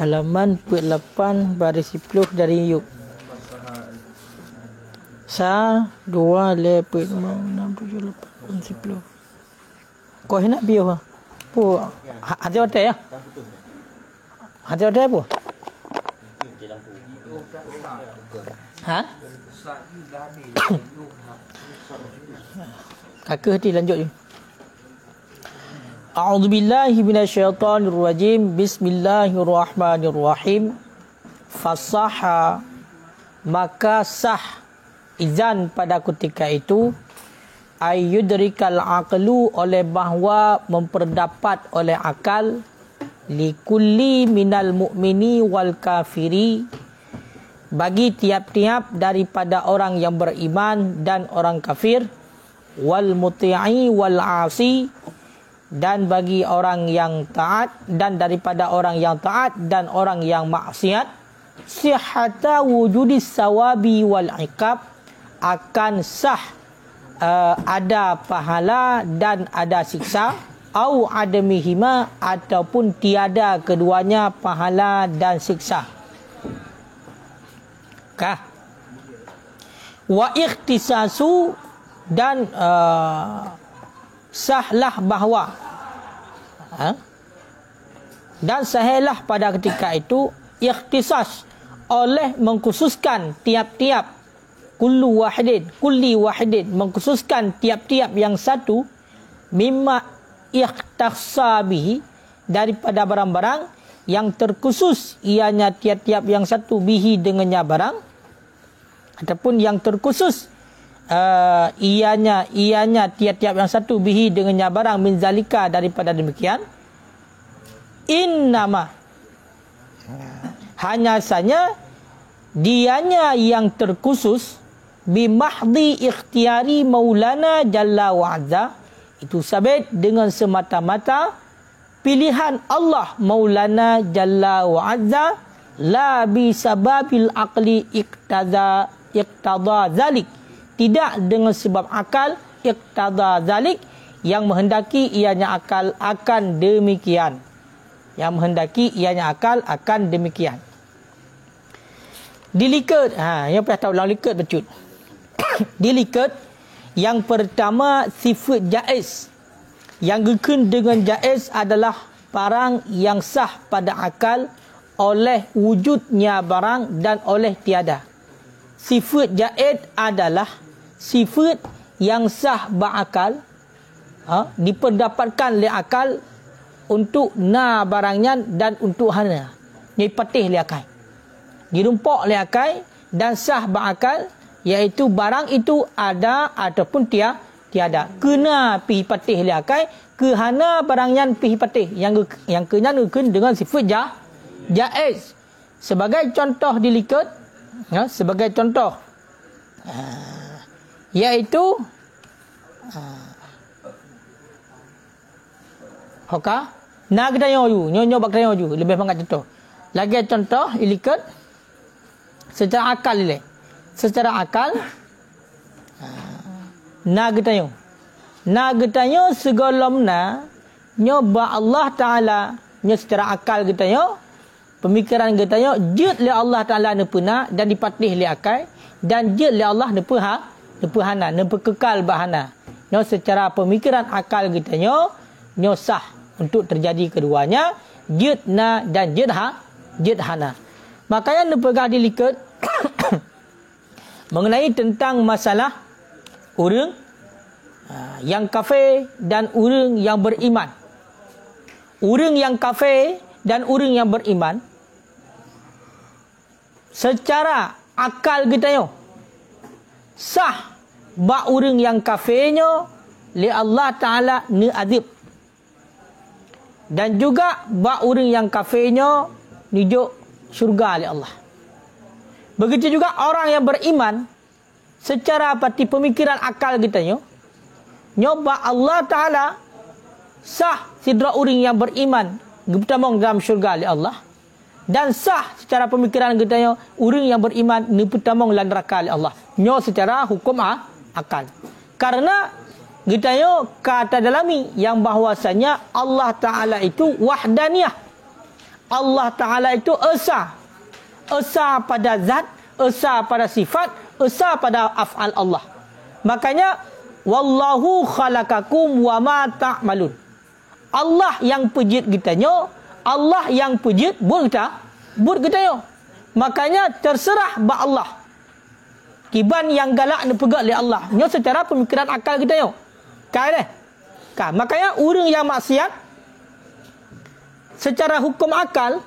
Halaman 8 baris 10 dari Yub. Sa 2 lepet 6 7 8 10. Kau nak biar apa? Hati hotel ya? Hati hotel apa? Ha? Kakak hati lanjut je. A'udzubillahi minasyaitonirrajim. Bismillahirrahmanirrahim. Fasaha, maka sah izan pada ketika itu ayyudrikal aqlu, oleh bahawa memperdapat oleh akal, likulli minal mu'mini wal kafiri, bagi tiap-tiap daripada orang yang beriman dan orang kafir, wal muti'i wal asi, dan bagi orang yang taat dan daripada orang yang taat dan orang yang maksiat, sihhata wujudis sawabi wal iqab, akan sah ada pahala dan ada siksa, au adamihima, ataupun tiada keduanya pahala dan siksa. Kah? Wa ikhtisasu, dan sahlah bahawa dan sahlah pada ketika itu ikhtisas, oleh mengkhususkan tiap-tiap, kulli wahidin, mengkhususkan tiap-tiap yang satu, mimma ikhtassa bihi, daripada barang-barang yang terkhusus ianya tiap-tiap yang satu, bihi dengannya barang, ataupun yang terkhusus ianya tiap-tiap yang satu, bihi dengannya barang, min zalika, daripada demikian, innama, hanya saja dianya yang terkhusus, bimahdi ikhtiari maulana jalla wa'azza, itu sabit dengan semata-mata pilihan Allah maulana jalla wa'azza, la bisababil aqli iqtada zalik, tidak dengan sebab akal, iqtada zalik, yang menghendaki ianya akal akan demikian, yang menghendaki ianya akal akan demikian. Dilikat, yang pernah tahu lang likat becut. Dilikat, yang pertama sifat jaiz, yang gekun dengan jaiz adalah barang yang sah pada akal oleh wujudnya barang dan oleh tiada. Sifat jaiz adalah sifat yang sah berakal, diperdapatkan oleh akal untuk na barangnya dan untuk hana. Ini patih oleh akal, dirumpak oleh akal dan sah berakal, iaitu barang itu ada ataupun tiada. Kena pi patih oleh akal, kehana barangnya pi patih, yang kena dengan sifat jaiz. Sebagai contoh dilikat, sebagai contoh, iaitu hoka na gedayo ju, nyo bak gedayo ju, lebih banyak contoh. Lagi contoh dilikat secara akal ile. Secara akal, na gedayo segolomna nyoba Allah Taala, nyo secara akal gedayo, pemikiran gedayo jut le Allah Taala nepuna dan dipatih le akal, dan jut le Allah nepahana, nepekekal bahana. Nyo secara pemikiran akal gedayo nyo sah untuk terjadi keduanya, jut na dan jut hana. Makanya nepegah dilikat mengenai tentang masalah orang yang kafir dan orang yang beriman. Orang yang kafir dan orang yang beriman, secara akal kita yo sah ba orang yang kafirnya li Allah Taala ni azib, dan juga ba orang yang kafirnya nijuk syurga oleh Allah. Begitu juga orang yang beriman, secara pati pemikiran akal kita nyoba Allah Taala sah sidra orang yang beriman bertamong dalam syurga oleh Allah, dan sah secara pemikiran kita orang yang beriman ni bertamong dalam neraka oleh Allah. Nyo secara hukum akal. Karena Gitayo kata dalami yang bahwasanya Allah Ta'ala itu wahdaniyah. Allah Ta'ala itu esa. Esa pada zat, esa pada sifat, esa pada af'al Allah. Makanya wallahu khalaqakum wa ma ta'malun. Allah yang pejit gitayo, Allah yang pejit buat gitayo. Makanya terserah ba Allah. Kiban yang galak ni pegat oleh Allah. Nyo secara pemikiran akal gitayo. Makanya orang yang maksiat secara hukum akal,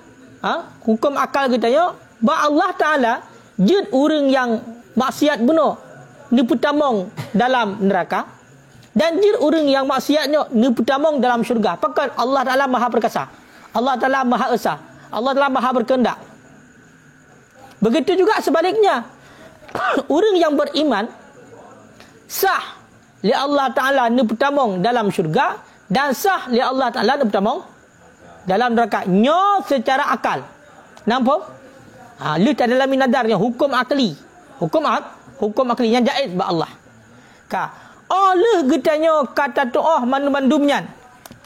hukum akal kita yo, ba Allah Taala jid orang yang maksiat benar ni putamong dalam neraka, dan jid orang yang maksiatnya ni putamong dalam syurga. Pakat Allah Taala Maha Perkasa, Allah Taala Maha Esa, Allah Taala Maha Berkehendak. Begitu juga sebaliknya, orang yang beriman sah li Allah Ta'ala ni pertamong dalam syurga, dan sah li Allah Ta'ala ni pertamong dalam neraka. Nyo secara akal. Nampak? Lu tak dalam nadarnya hukum akli. Hukum akli yang jaiz ba Allah. Oleh getanya kata to'ah mandu-mandumnya.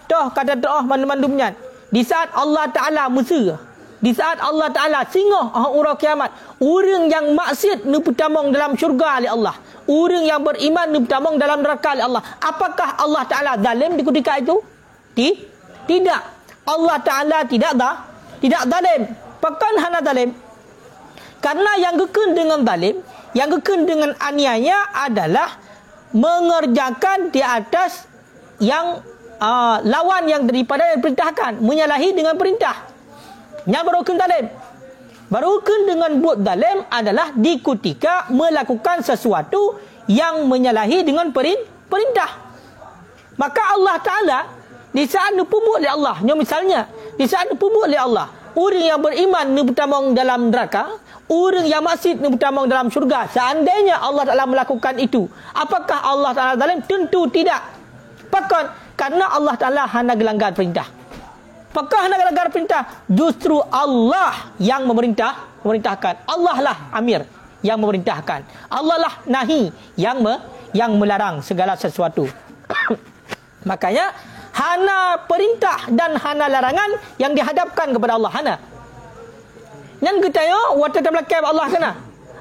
Toh kata to'ah mandu-mandumnya. Di saat Allah Ta'ala mesra, di saat Allah Ta'ala singoh orang kiamat, orang yang maksiat ni pertamong dalam syurga li Allah, orang yang beriman ni pertamong dalam neraka oleh Allah. Apakah Allah Ta'ala zalim di ketika itu? Tidak. Allah Ta'ala tidak zalim. Pekan hana zalim. Karena yang gekun dengan zalim, yang gekun dengan aniaya adalah mengerjakan di atas yang lawan yang daripada yang diperintahkan, menyalahi dengan perintah. Yang baru gekun zalim. Baru dengan buat zalim adalah di ketika melakukan sesuatu yang menyalahi dengan perintah. Maka Allah Ta'ala di saat dipubuk oleh Allah, misalnya di saat dipubuk oleh Allah, orang yang beriman ni bertamong dalam neraka, orang yang maksiat ni bertamong dalam syurga. Seandainya Allah Ta'ala melakukan itu, apakah Allah Ta'ala zalim? Tentu tidak. Bahkan karena Allah Ta'ala hanya gelanggar perintah. Apakah nak gelanggar perintah? Justru Allah yang memerintahkan. Allah lah amir yang memerintahkan. Allah lah nahi yang melarang segala sesuatu. Makanya hana perintah dan hana larangan yang dihadapkan kepada Allah. Hana. Yang kita yo wata tamlakai Allah sana.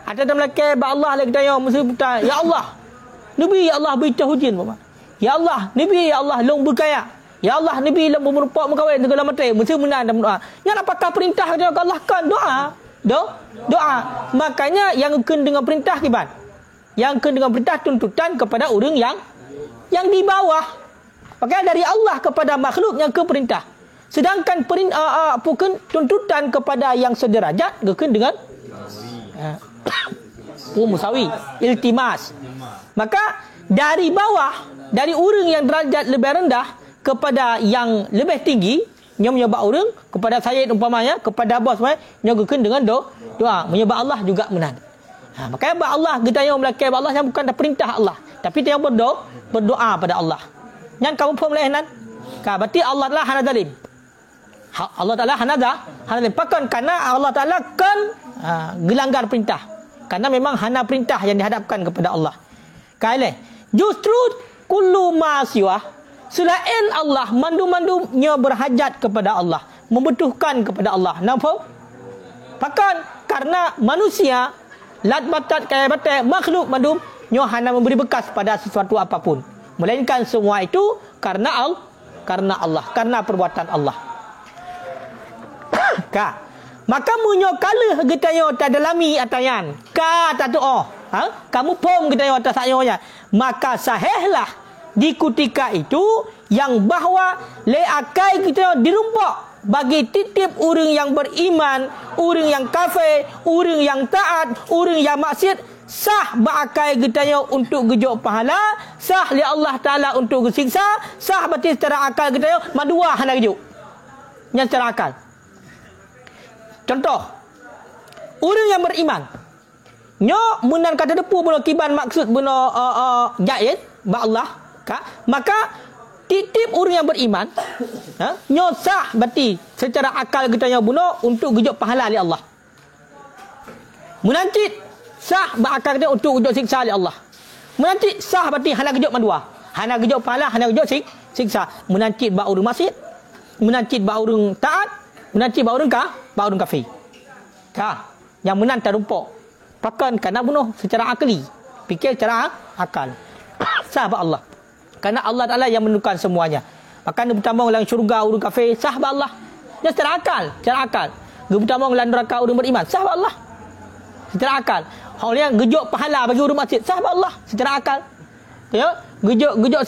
Ada tamlakai ba Allah lagi kita yo mesti kita ya Allah. Nabi ya Allah beri hujan apa? Ya Allah, Nabi ya Allah long berkaya. Ya Allah, Nabi lam merupak mengkawin segala mati, mesti menang dalam doa. Yang apakah perintah kepada Allah kan doa. Makanya yang kena dengan perintah kiban. Yang kena dengan perintah tuntutan kepada orang yang di bawah. Makanya dari Allah kepada makhluk yang ke perintah. Sedangkan tuntutan kepada yang sederajat kena dengan musawi, iltimas. Maka dari bawah, dari orang yang derajat lebih rendah kepada yang lebih tinggi, yang menyebab orang kepada saya umpamanya, kepada bos saya, yang kena dengan doa, menyebab Allah juga menang. Makanya ba Allah kita yang melakai ba Allah yang bukan perintah Allah, tapi dia berdoa pada Allah. Yang kamu pun melainkan, berarti Allah Taala hana zalim. Allah Taala hana zalim. Pakan karena Allah Taala kan gelanggar perintah. Karena memang hana perintah yang dihadapkan kepada Allah. Kaile, justru kullu ma siwa, selain Allah, mandu-mandunya berhajat kepada Allah, membutuhkan kepada Allah. Nampak? Pakan karena manusia lat batat kaya batai makhluk mandum nyo hana memberi bekas pada sesuatu apapun, melainkan semua itu karena Allah, karena perbuatan Allah. Maka munyo kala getayo tadalami atayan ka tatuo, kamu pom getayo atas ayonya, maka sahihlah di ketika itu yang bahawa le akai kita dirumpak bagi titip orang yang beriman, orang yang kafir, orang yang taat, orang yang maksiat, sah baakai getanya untuk gejok pahala, sah li Allah Taala untuk gesiksa, sah berarti secara akal getanya madua hana gejok. Yang secara akal. Contoh, orang yang beriman nyo munan kata depu beno kiban maksud beno jaiz ba Allah, maka titip orang yang beriman nyo sah berarti secara akal getanya buno untuk gejok pahala li Allah. Munancit sah berakal dia untuk gejok siksa li Allah. Munancit sah berarti hana gejok madua. Hana gejok pahala, hana gejok siksa. Menancit bak urang masjid, menancit bak urang taat, menancit bak urang kafir. Yang menang terumpuk. Bahkan kena bunuh secara akli. Fikir secara akal. Sahabat Allah. Kerana Allah Ta'ala yang menentukan semuanya. Maka dia bertambah dalam syurga urang kafir, sahabat Allah. Dia secara akal. Dia bertambah dalam neraka urang beriman, sahabat Allah. Secara akal. Orang yang gejok pahala bagi urang masjid, sahabat Allah. Secara akal. Ya, gejok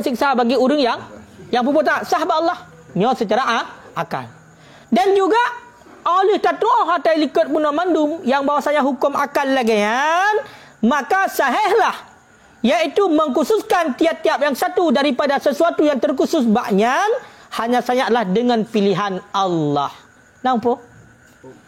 siksa bagi orang yang berbuat sahabat Allah. Nya secara akal. Dan juga oleh tatuah hatai likat buna mandum yang bahawasanya hukum akal lagi kan, maka sahihlah, iaitu mengkhususkan tiap-tiap yang satu daripada sesuatu yang terkhusus baknya hanya sangatlah dengan pilihan Allah. Nampak?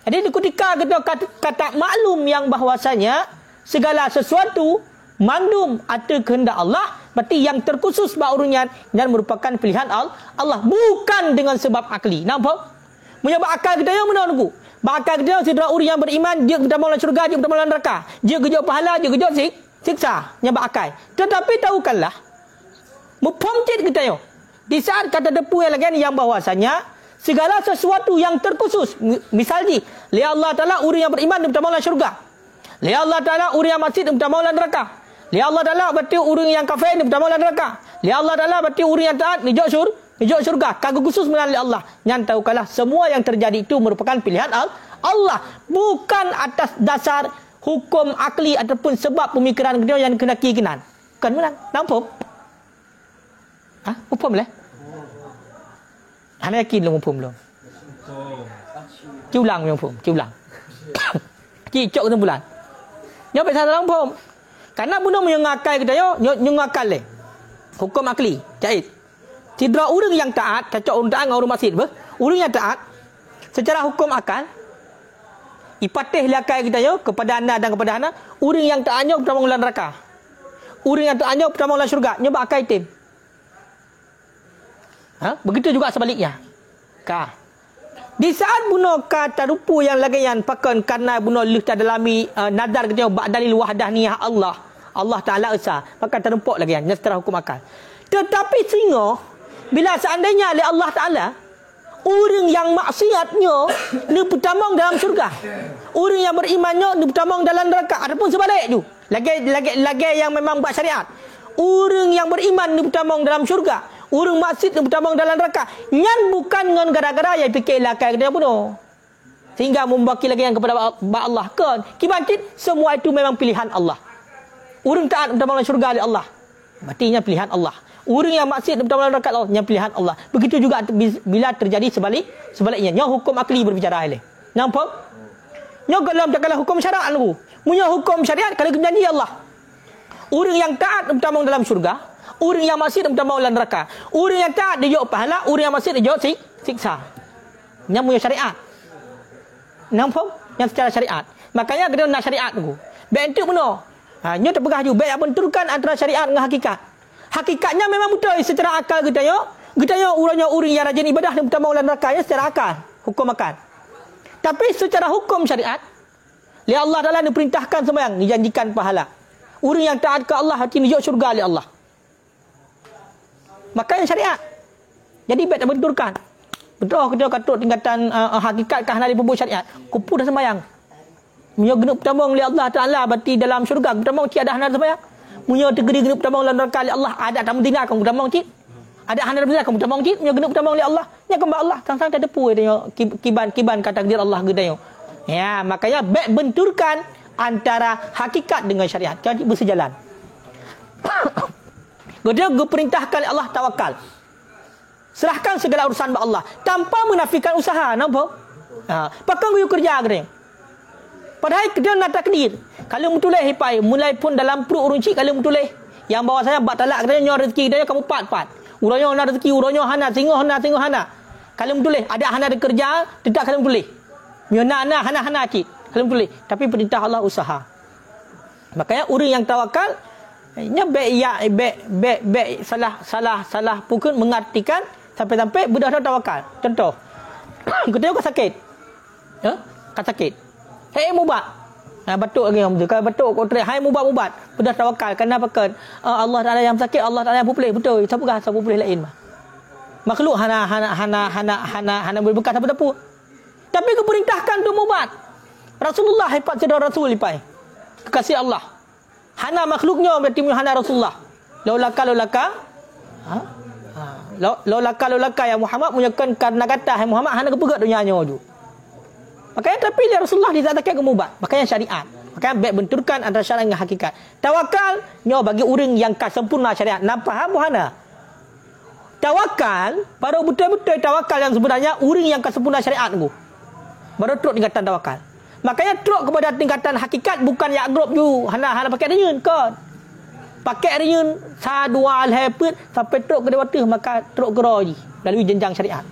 Jadi ketika kita kata maklum yang bahawasanya segala sesuatu mandum atau kehendak Allah, berarti yang terkhusus ba'urunyan dan merupakan pilihan Allah, bukan dengan sebab akli. Nampak? Menyebab akal kita yang mana nunggu? Bakal kita sidra orang yang beriman, dia bertambah dalam syurga, dia bertambah dalam neraka. Dia gejok pahala, dia gejok siksa. Nyebab akal. Tetapi tahukanlah, mupomcit kita yo. Di saat kata depu yang lagi yang bahwasanya segala sesuatu yang terkhusus, misal ni, li Allah Ta'ala orang yang beriman dia bertambah dalam syurga. Li Allah Ta'ala orang yang masjid dia bertambah dalam neraka. Li Allah Ta'ala berarti orang yang kafir dia bertambah dalam neraka. Li Allah Ta'ala berarti orang yang taat dia hijau syurga. Kagum khusus melalui Allah. Yang tahukanlah semua yang terjadi itu merupakan pilihan Allah. Bukan atas dasar hukum akli ataupun sebab pemikiran dia yang kena keyakinan. Bukan menang. Nampak? Hukum lah. Hana yakin belum hukum belum? Ciulang belum hukum. Ciulang. Cicok ke bulan. Nyampe satu hukum. Karena benda menyengakai kita nyengakal le. Hukum akli. Jahit. Tidra orang yang taat, cacok orang taat dengan orang masjid. Orang yang taat, secara hukum akal, ipatih lakai kita kepada anda dan kepada anda, orang yang taatnya pertama dalam neraka. Orang yang taatnya pertama dalam syurga. Nyoba akal itim. Begitu juga sebaliknya. Di saat bunuh kata rupu yang lagi yang pakan karena bunuh lih tadalami nadar kita ba'dalil wahdaniyah Allah Ta'ala esa. Maka terempuk lagi yang secara hukum akal. Tetapi sehingga bila seandainya oleh Allah Ta'ala orang yang maksiatnya dia bertambang dalam syurga, orang yang berimannya dia bertambang dalam neraka, ataupun sebalik tu lagi yang memang buat syariat, orang yang beriman dia bertambang dalam syurga, orang maksiat dia bertambang dalam neraka. Yang bukan dengan gara-gara yang fikir lakai dia bunuh sehingga membaki lagi yang kepada Allah kan kibancit. Semua itu memang pilihan Allah. Orang taat bertambang dalam syurga oleh Allah, berarti pilihan Allah. Orang yang maksiat bertambah dalam neraka Allah, pilihan Allah. Begitu juga bila terjadi sebaliknya. Nya hukum akli berbicara oleh. Nampak? Nya dalam takkanlah hukum syariat lu. Punya hukum syariat kalau janji Allah. Orang yang taat bertambah dalam syurga, orang yang maksiat bertambah dalam neraka. Orang yang taat dia jauh pahala, orang yang maksiat dia jauh siksa. Nya punya syariat. Nampak? Yang secara syariat. Makanya kita nak syariat tu. Baik itu benar. Nya terpegah juga baik benturkan antara syariat dengan hakikat. Hakikatnya memang betul secara akal kita orang yang rajin ibadah dan bertambah dalam neraka secara akal, hukum akal. Tapi secara hukum syariat, li Allah Ta'ala diperintahkan sembahyang, dijanjikan pahala. Orang yang taat ke Allah hati menuju syurga oleh Allah. Maka yang syariat. Jadi baik tak benturkan. Betul kita kata tingkatan hakikat kah dari pembuat syariat. Kupu dah sembahyang. Menyok bertambah oleh Allah Ta'ala berarti dalam syurga bertambah tiada hana sembahyang. Punya tegeri genep pertama dalam neraka oleh Allah. Ada tamu dina kamu pertama cik. Ada handar dina kamu pertama cik. Punya genep pertama oleh Allah. Nya kembali Allah. Sang-sang tak depu dia kiban kata takdir Allah gedanya. Ya, makanya baik benturkan antara hakikat dengan syariat. Jadi bersejalan. Dia diperintahkan Allah tawakal. Serahkan segala urusan kepada Allah tanpa menafikan usaha. Nampak? Pakai guyuk kerja gedanya. Padahal kita nak takdir. Kalau mutuleh hipai, mulai pun dalam perut urun cik kalau mutuleh. Yang bawah saya bak talak katanya nyor rezeki dia kamu pat. Urangnya nak rezeki, urangnya hana, tengok hana. Kalau mutuleh ada hana ada kerja, tidak kalau mutuleh. Nyona hana cik. Kalau mutuleh. Tapi perintah Allah usaha. Makanya orang yang tawakal nya baik salah pukul mengartikan sampai budak tawakal. Contoh. Kita kau sakit. Kau sakit. Mau buat. Batuk lagi yang betul. Kalau batuk kau teriak, hai mubat-mubat. Sudah tawakal. Kenapa kan? Allah Ta'ala yang sakit, Allah Ta'ala yang pulih. Betul. Siapa pulih lain mah. Makhluk hana berbekas apa-apa. Tapi keperintahkan tu mubat. Rasulullah hebat sedar Rasul lipai. Kekasih Allah. Hana makhluknya berarti hana Rasulullah. Laulaka. Laulaka ya Muhammad menyakan karena kata hai Muhammad hana kepegat dunianya tu. Makanya terpilih Rasulullah di saat kemubat. Makanya syariat. Makanya baik benturkan antara syariat dengan hakikat. Tawakal nyo bagi orang yang sempurna syariat. Nampak ha buhana. Tawakal baru betul-betul tawakal yang sebenarnya orang yang sempurna syariat tu. Baru teruk tingkatan tawakal. Makanya teruk kepada tingkatan hakikat bukan ya grup you hana pakai renyun kan. Pakai renyun dua alhepet sampai teruk ke dewata maka teruk ke roji melalui jenjang syariat.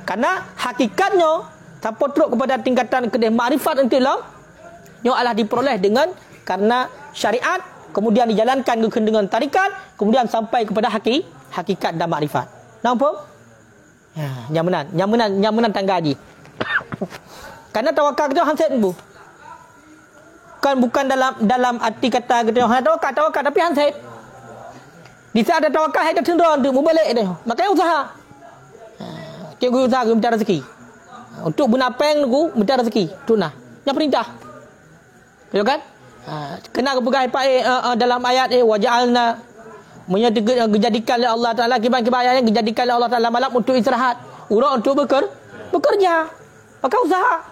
Karena hakikatnya siapa teruk kepada tingkatan kedai makrifat entilah nyo adalah diperoleh dengan karena syariat kemudian dijalankan dengan tarikat kemudian sampai kepada hakikat dan makrifat. Nampak? Ya, nyamanan tangga haji. Karena tawakal kita hanset bu. Bukan dalam arti kata kita tawakal tapi hanset. Di saat ada tawakal kita cenderung untuk berbalik dia. Makanya usaha. Cikgu usaha minta rezeki. Untuk benapeng tu minta rezeki. Tu nah. Yang perintah. Betul kan? Kena kepegang dalam ayat waja'alna menjadikan oleh Allah Taala kiban-kiban ayatnya dijadikan oleh Allah Taala malam untuk istirahat. Urang untuk bekerja. Maka usaha.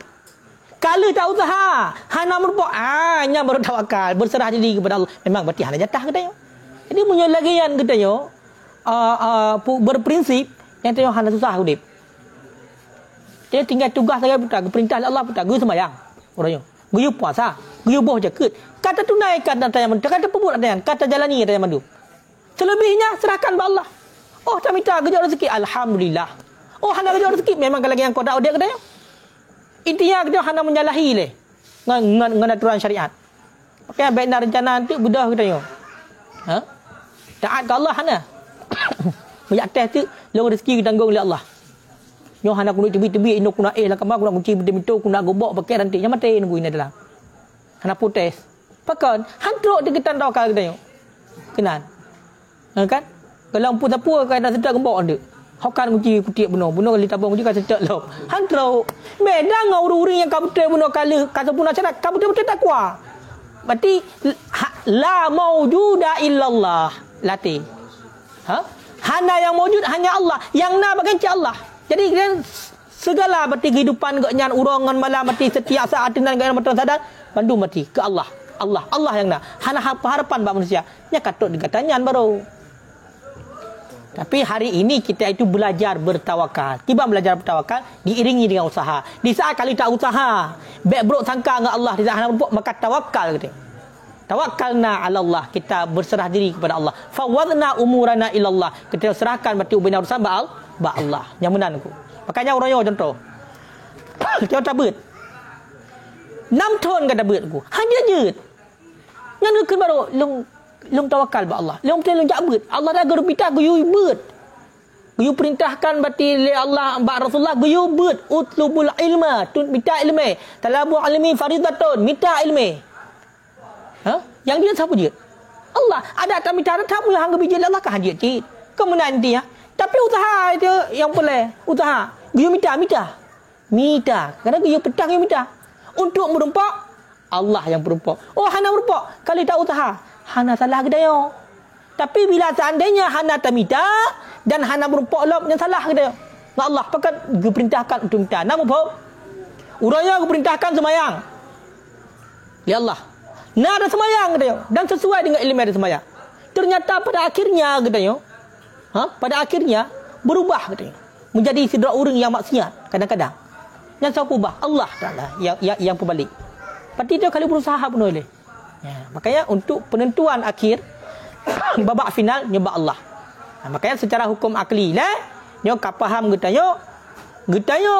Kalau tak usaha, hana merupak, hanya baru tawakal, berserah diri kepada Allah. Memang berarti hana jatah katanya. Jadi punya lagian katanya, berprinsip yang katanya hana susah hidup. Jadi tinggal tugas saya putar, perintah Allah putar, gue sembahyang. Orangnya, gue puasa, gue boh jaket. Kata tunaikan dan tanya mandu, kata pebut dan kata jalani tanya mandu. Selebihnya serahkan kepada Allah. Oh, tak minta kerja rezeki, alhamdulillah. Oh, hana kerja rezeki, memang kalau yang kau dak dia katanya. Intinya kita hanya menyalahi le dengan aturan syariat. Okey, baik nak rencana nanti budah kita yo. Taat ke Allah hana. Banyak teh tu long rezeki ditanggung oleh Allah. Nyo hana kuno tebi-tebi ino kuna lah kama kuna kunci betul-betul kuna gobok pakai nanti nya mate nunggu ini dalam. Hana protes. Pakan hantruk deketan tawakal kita yo. Kenan. Kan? Kalau pun apa kan dah sedap gembok ande. Hokan kunci kutiak benar kali tabung kunci kan sedap lop. Hantrau. Beda dengan orang-orang yang kamu betul benar kali kata pun cara kamu betul takwa. Berarti la maujuda illallah. Latih. Hana yang maujud hanya Allah. Yang na bagai Allah. Jadi segala berarti kehidupan gaknyan urangan malam berarti setiap saat dan gaknyan betul sadar pandu mati ke Allah. Allah yang na. Hana harapan bak manusia. Nya katut dikatanya baru. Tapi hari ini kita itu belajar bertawakal. Tiba belajar bertawakal diiringi dengan usaha. Di saat kali tak usaha, baik buruk sangka dengan Allah, di saat maka tawakal kita. Tawakkalna 'ala Allah, kita berserah diri kepada Allah. Fawadna umurana ila Allah. Kita serahkan berarti ubina urusan ba Allah. Nyamanan aku. Makanya orangnya contoh. Kita tabut. 6 tahun kata tabut aku. Hanya jeut. Yang dekat baru long tawakal ba Allah. Long betul long jabut. Allah dah guru pita guyu beut. Guyu perintahkan berarti li Allah ba Rasulullah guyu beut utlubul ilma tun minta ilmu. Talabu ilmi faridatun minta ilmu. Yang dia siapa dia? Allah. Ada tak minta tamu yang hangga biji Allah kah dia cik. Kemudian dia. Tapi usaha itu yang boleh. Usaha. Guyu minta. Kerana guyu petang guyu minta. Untuk merumpak Allah yang berumpak. Oh hana merumpak. Kalau tak usaha hana salah ke dia. Tapi bila seandainya hana tak minta dan hana berumpak Allah yang salah ke dia. Allah pakat diperintahkan untuk minta. Nama apa? Urangnya diperintahkan semayang. Ya Allah. Nah ada semayang ke dia. Dan sesuai dengan ilmu ada semayang. Ternyata pada akhirnya ke dia. Pada akhirnya berubah ke dia. Menjadi sidra orang yang maksiat kadang-kadang. Yang siapa ubah? Allah Ta'ala yang perbalik. Berarti dia kalau berusaha pun boleh. Ya, makanya untuk penentuan akhir babak final nyebab Allah. Makanya secara hukum akli nyo kapaham getanyo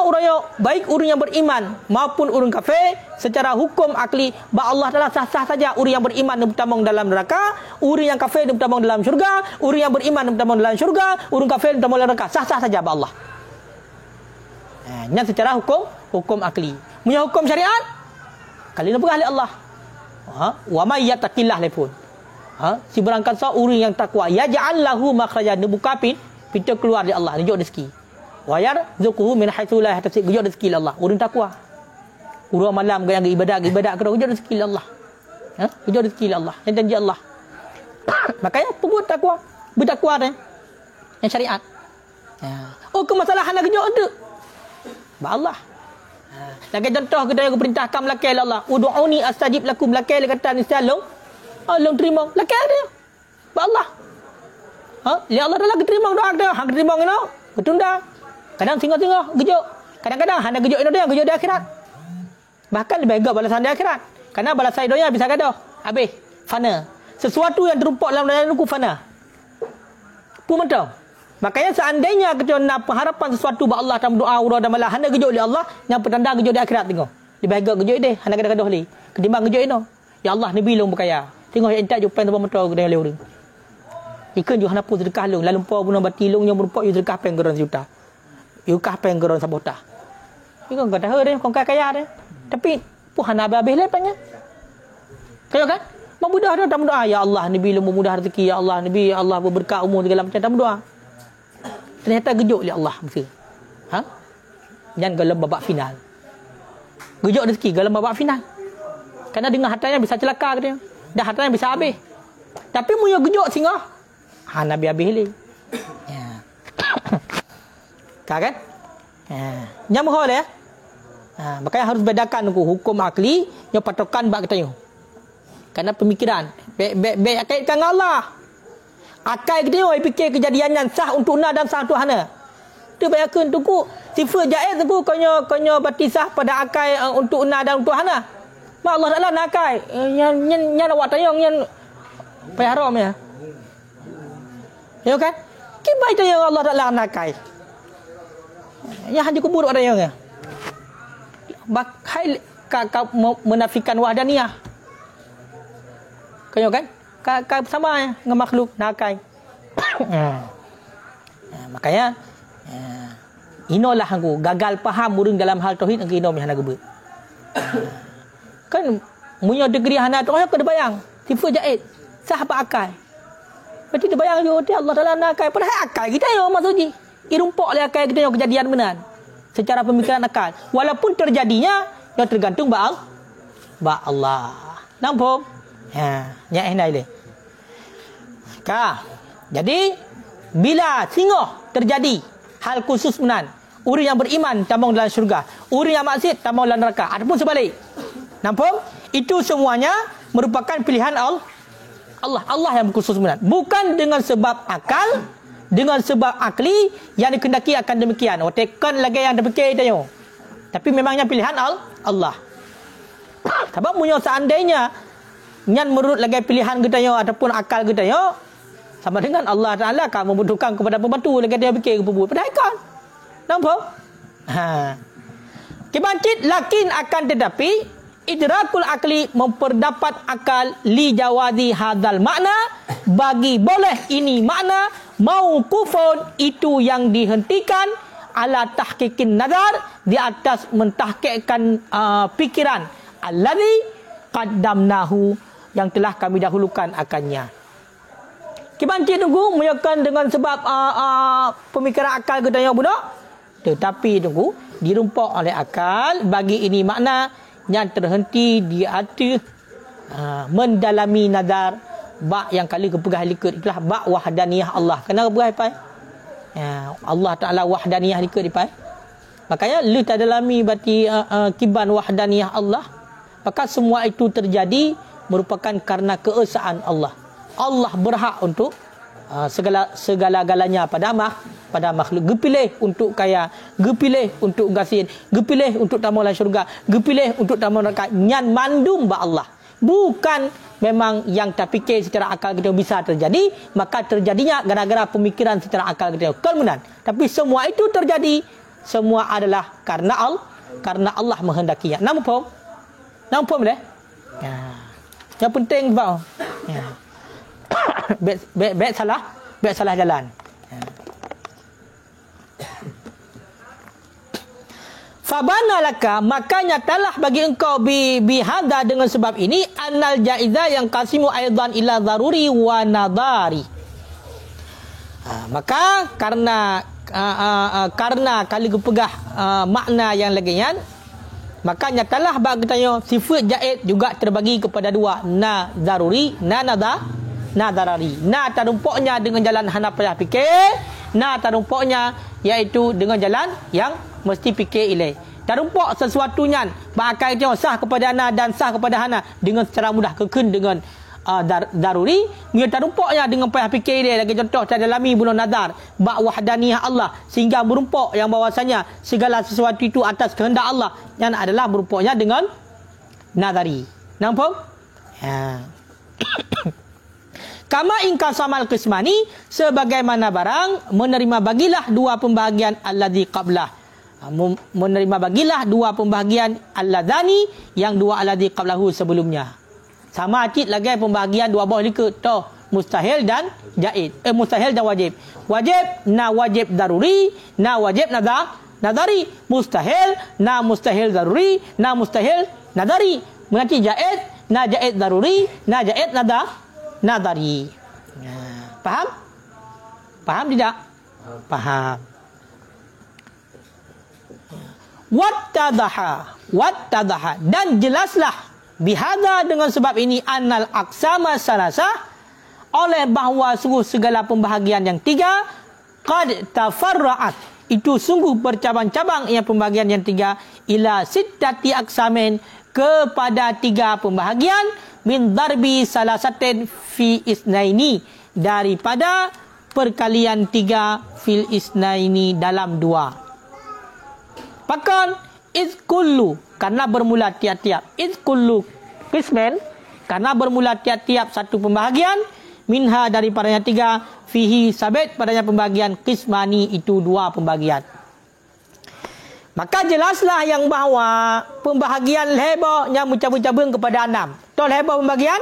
orang baik orang yang beriman maupun orang kafir secara hukum akli ba Allah Taala sah-sah saja orang yang beriman bertambang dalam neraka, orang yang kafir bertambang dalam syurga, orang yang beriman bertambang dalam syurga, orang kafir bertambang dalam neraka, sah-sah saja ba Allah. Ini secara hukum akli. Punya hukum syariat kali nak ahli Allah. Wa may yattaqillah lepun. Si berangkat orang yang takwa, yaj'al lahu makhrajan, dia buka pintu keluar di Allah, tunjuk rezeki. Wa yarzuquhu min haitsu la yahtasib, tunjuk rezeki Allah. Orang takwa. Orang malam yang ibadat ke tunjuk rezeki Allah. Tunjuk rezeki Allah, yang janji Allah. Makanya pebut takwa, bertakwa dah. Yang syariat. Oh, kemasalahan nak tunjuk tu. Ba Allah. Lagi contoh kita yang perintahkan melakai Allah. Ud'uni astajib lakum, melakai kata ni salong. Allah terima. Lakai dia. Ba Allah. Ya Allah dah lagi terima doa dia. Hang terima ngono. Bertunda. Kadang singgah-singgah gejuk. Kadang-kadang hang gejuk ini dia, gejuk di akhirat. Bahkan lebih baik balasan di akhirat. Karena balasan dunia bisa gaduh. Habis. Fana. Sesuatu yang terupok dalam dunia itu fana. Pumentau. Makanya seandainya kita nak pengharapan sesuatu ba Allah dalam doa urang dan malah hang gejuk di Allah, yang petanda gejuk di akhirat tengok. Lebih baik gejuk dia, hang gaduh li. Ketimbang gejuk ini. Ya Allah ni bilung berkaya. Tengok yang tak jupan tu mentau ke dengan orang. Ikan ju hana pun sedekah long, lalu pau bunuh bati long yang merupak ju sedekah peng geron juta. Yu kah peng geron sabota. Ikan kata he deh, kong kaya deh. Tapi pun hana habis lepanya. Kaya kan? Memudah dia tak berdoa, ya Allah ni bilung memudah rezeki, ya Allah ni Allah berberkah umur segala macam tak berdoa. Ternyata gejuk oleh Allah mesti. Jangan dalam babak final. Gejuk rezeki dalam babak final. Karena dengan hartanya bisa celaka dia. Dah hartanya bisa habis. Tapi punya gejuk singgah. Nabi habis ni. Ya. Kan? Nyam hol ya. Makanya harus bedakan hukum akli yang patokan bab kita yo. Karena pemikiran baik kaitkan Allah. Akal kita oi fikir kejadian yang sah untuk na dan sah untuk hana. Tu bayakun tuku sifat jaiz tuku konyo batisah pada akal untuk na dan untuk hana. Mak Allah Taala nak akal yang awak tayang yang payah haram ya. Ya kan? Kibai tayang Allah Taala nak akal. Yang hanya kubur ada yang ya. Bakai menafikan wahdaniyah. Kau kan? Kau sama ya dengan makhluk nakai. Makanya inolah aku gagal faham urang dalam hal tauhid angki ino hana gebe. Kan munyo degree hana tu kau bayang sifat jaiz sah apa akal. Berarti dia bayang yo dia Allah Taala nakai padahal akal kita yo maksudnya irumpok le akal kita yo kejadian benar. Secara pemikiran akal walaupun terjadinya yang tergantung ba Allah. Nampak? Nya nai le. Jadi bila singoh terjadi hal khusus menan, orang yang beriman tambang dalam syurga, orang yang maksiat tambang dalam neraka ataupun sebalik. Nampak? Itu semuanya merupakan pilihan Allah yang khusus menan. Bukan dengan sebab akal, dengan sebab akli yang dikehendaki akan demikian. Tekan lagi yang terfikir tanya. Tapi memangnya pilihan Allah. Sebab punya seandainya nyan menurut lagi pilihan kita yo ataupun akal kita yo sama dengan Allah Taala akan membutuhkan kepada pembantu lagi dia fikir ke pembuat pedaikan. Nampak? Kebangkit lakin akan tetapi idrakul akli memperdapat akal li jawazi hadzal makna bagi boleh ini makna mauqufun itu yang dihentikan ala tahqiqin nazar di atas mentahqiqkan pikiran allazi qaddamnahu yang telah kami dahulukan akannya. Kibancik tunggu menyakan dengan sebab pemikiran akal kita yang budak. Tetapi tunggu dirumpak oleh akal bagi ini makna yang terhenti di atas mendalami nazar bak yang kali kepegah likut itulah bak wahdaniyah Allah. Kenapa pegah pai? Allah Taala wahdaniyah likut pai. Makanya lu tak dalami berarti kiban wahdaniyah Allah. Maka semua itu terjadi merupakan karena keesaan Allah. Allah berhak untuk segala-galanya pada makhluk. Gepilih untuk kaya, gepilih untuk gasin, gepilih untuk tamulah syurga, gepilih untuk tamulah neraka. Nyan mandum ba Allah. Bukan memang yang tak fikir secara akal kita bisa terjadi, maka terjadinya gara-gara pemikiran secara akal kita kemudian. Tapi semua itu terjadi semua adalah karena Allah menghendakinya. Nampak boleh? Yang penting bau. Bet salah jalan. Fabana laka, maka nyatalah bagi engkau bihada dengan sebab ini annal jaiza yang qasimu aidan ila daruri wa nadari. Maka karena kali kepegah makna yang lagian, maka nyatalah bagi tanya sifat jaiz juga terbagi kepada dua, na daruri, na darari. Na tarumpuknya dengan jalan hana payah fikir, na tarumpuknya iaitu dengan jalan yang mesti fikir ilaih. Tarumpuk sesuatunya bakal tengok sah kepada ana dan sah kepada hana dengan secara mudah keken dengan daruri. Dia tarumpuknya dengan payah fikir dia. Lagi contoh tadalami bunuh nazar bak wahdaniyah Allah, sehingga merumpuk yang bahawasanya segala sesuatu itu atas kehendak Allah, yang adalah merumpuknya dengan nazari. Nampak? Ya. Kama ingka samal qismani, sebagaimana barang menerima bagilah dua pembahagian alladzi qablah. Menerima bagilah dua pembahagian alladzani, yang dua alladzi qablahu sebelumnya. Sama acit lagi pembahagian dua buah likut tu, mustahil dan jaiz. Mustahil dan wajib. Wajib na wajib daruri, na wajib nadari. Mustahil na mustahil daruri, na mustahil nadari. Mengaci jaiz na jaiz daruri, na jaiz nadari. Faham? Faham tidak? Faham. Wattadaha, dan jelaslah bihada dengan sebab ini annal aqsama salasah, oleh bahawa sungguh segala pembahagian yang tiga qad tafarra'at, itu sungguh bercabang-cabang yang pembahagian yang tiga, ila sittati aqsamin, kepada tiga pembahagian, min darbi salasatin fi isnaini, daripada perkalian tiga fil isnaini dalam dua. Pakon iz kullu, karena bermula tiap-tiap, iz kullu qismen, karena bermula tiap-tiap satu pembahagian, minha daripadanya tiga, fihi sabit padanya pembahagian, qismani itu dua pembahagian. Maka jelaslah yang bahawa pembahagian leba yang mencabut-cabut kepada enam. Tol leba pembahagian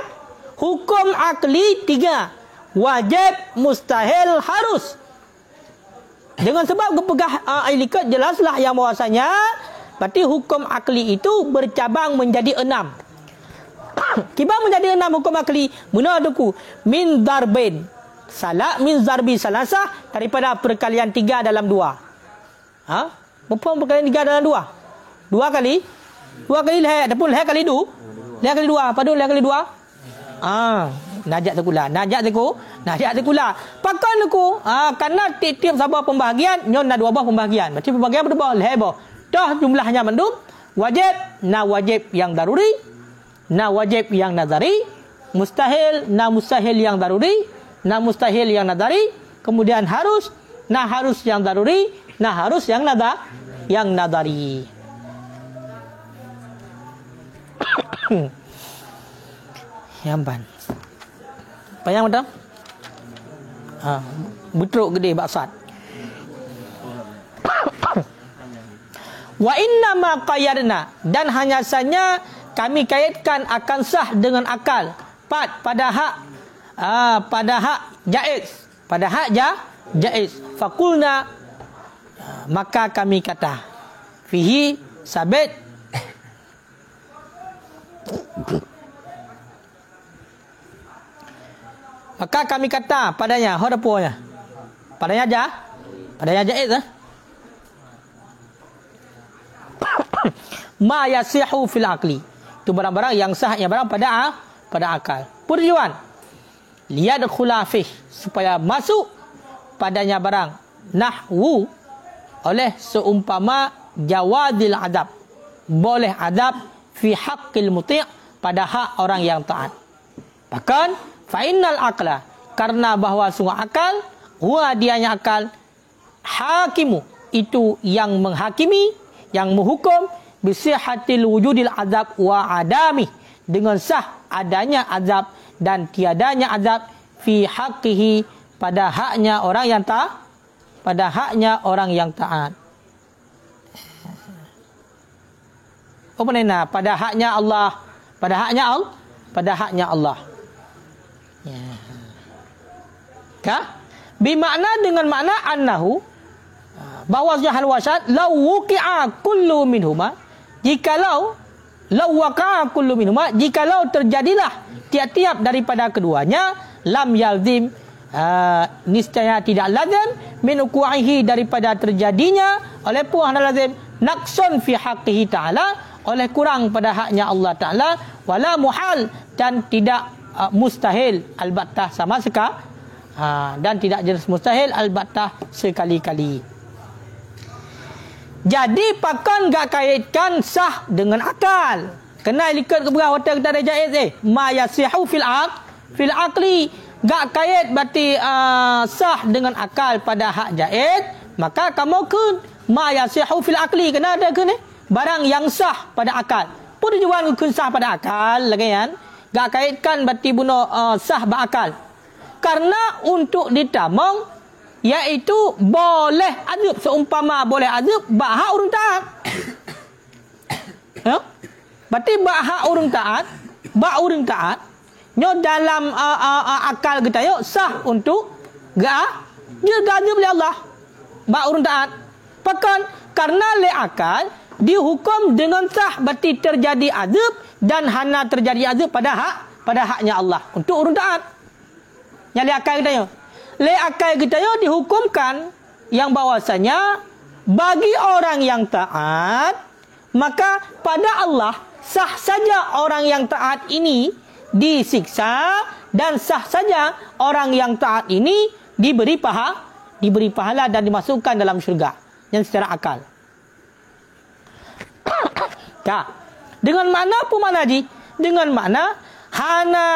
hukum akli tiga, wajib, mustahil, harus. Dengan sebab kepegah ilikat, jelaslah yang bahawasanya berarti hukum akli itu bercabang menjadi enam. Kibar menjadi enam hukum akli. Benar tuku min darbin salah, min zarbi salasah, daripada perkalian tiga dalam dua. Berapa perkalian tiga dalam dua? Dua kali leh, ataupun leh kali dua. Leh kali dua, padu leh kali dua. Najak tekula. Pakan aku, karena tiap sabar pembahagian nyon ada dua buah pembahagian. Macam pembahagian berapa? Lehbo. Dah jumlahnya mendum. Wajib, na wajib yang daruri, na wajib yang nazari, mustahil, na mustahil yang daruri, na mustahil yang nazari, kemudian harus, na harus yang daruri, na harus yang nadari. Yamban. Payang betul? Betruk gede baksat. Wa inna ma qayyadna, dan hanya saja kami kaitkan akan sah dengan akal. Pada hak jaiz. Pada hak jaiz. Fakulna, maka kami kata fihi sabit, maka kami kata padanya, hadapunya, padanya jaiz. Ma yasihu fil aqli, itu barang-barang yang sah, yang barang pada akal. Tujuan liyadkhula fih, supaya masuk padanya barang, nahwu, oleh seumpama jawadil adab, boleh adab fi haqqil muti', pada hak orang yang taat. Bahkan fa'innal aqla, karena bahawa sungguh akal, huwa dianya akal, hakimu, itu yang menghakimi, yang menghukum, bisihatil wujudil azab wa adami, dengan sah adanya azab dan tiadanya azab, fi haqqihi, pada haknya orang yang taat, pada haknya orang yang taat. Apa makna? Pada haknya Allah, pada haknya Allah. Ya. Bimakna, dengan makna annahu, bahwasanya hal wasat law wuqi'a kullu minhuma, jikalau law waqa'a kullu minhuma, jikalau terjadilah tiap-tiap daripada keduanya, lam yalzim, niscaya tidak lazim, min uqu'ihi, daripada terjadinya oleh puan lazim, naqsun fi haqqihi ta'ala, oleh kurang pada haknya Allah Ta'ala, wala muhal, dan tidak mustahil albattah sama sekali, dan tidak jelas mustahil albattah sekali-kali. Jadi pakan gak kaitkan sah dengan akal. Kena likat ke berah hotel kita ada jaiz ma yasihu fil aqli, gak kait berarti sah dengan akal pada hak jaiz, maka kamu kun ma yasihu fil aqli, kena ada ke ni barang yang sah pada akal. Pun juga kun sah pada akal lagi kan. Gak kaitkan berarti bunuh sah berakal. Karena untuk ditamong, iaitu boleh azab, seumpama boleh azab bahak urung taat. Ya? Berarti bahak urung taat, nyo dalam akal kita yo sah untuk dia azab oleh Allah. Bahak urung taat. Bahkan karena le akal dihukum dengan sah, berarti terjadi azab dan hana terjadi azab pada haknya Allah untuk urung taat. Yang le akal kita yo. Le akal kita yo dihukumkan yang bahwasanya bagi orang yang taat, maka pada Allah sah saja orang yang taat ini disiksa, dan sah saja orang yang taat ini diberi pahala dan dimasukkan dalam syurga yang secara akal. Ya. Dengan makna apa makna ji? Dengan makna hana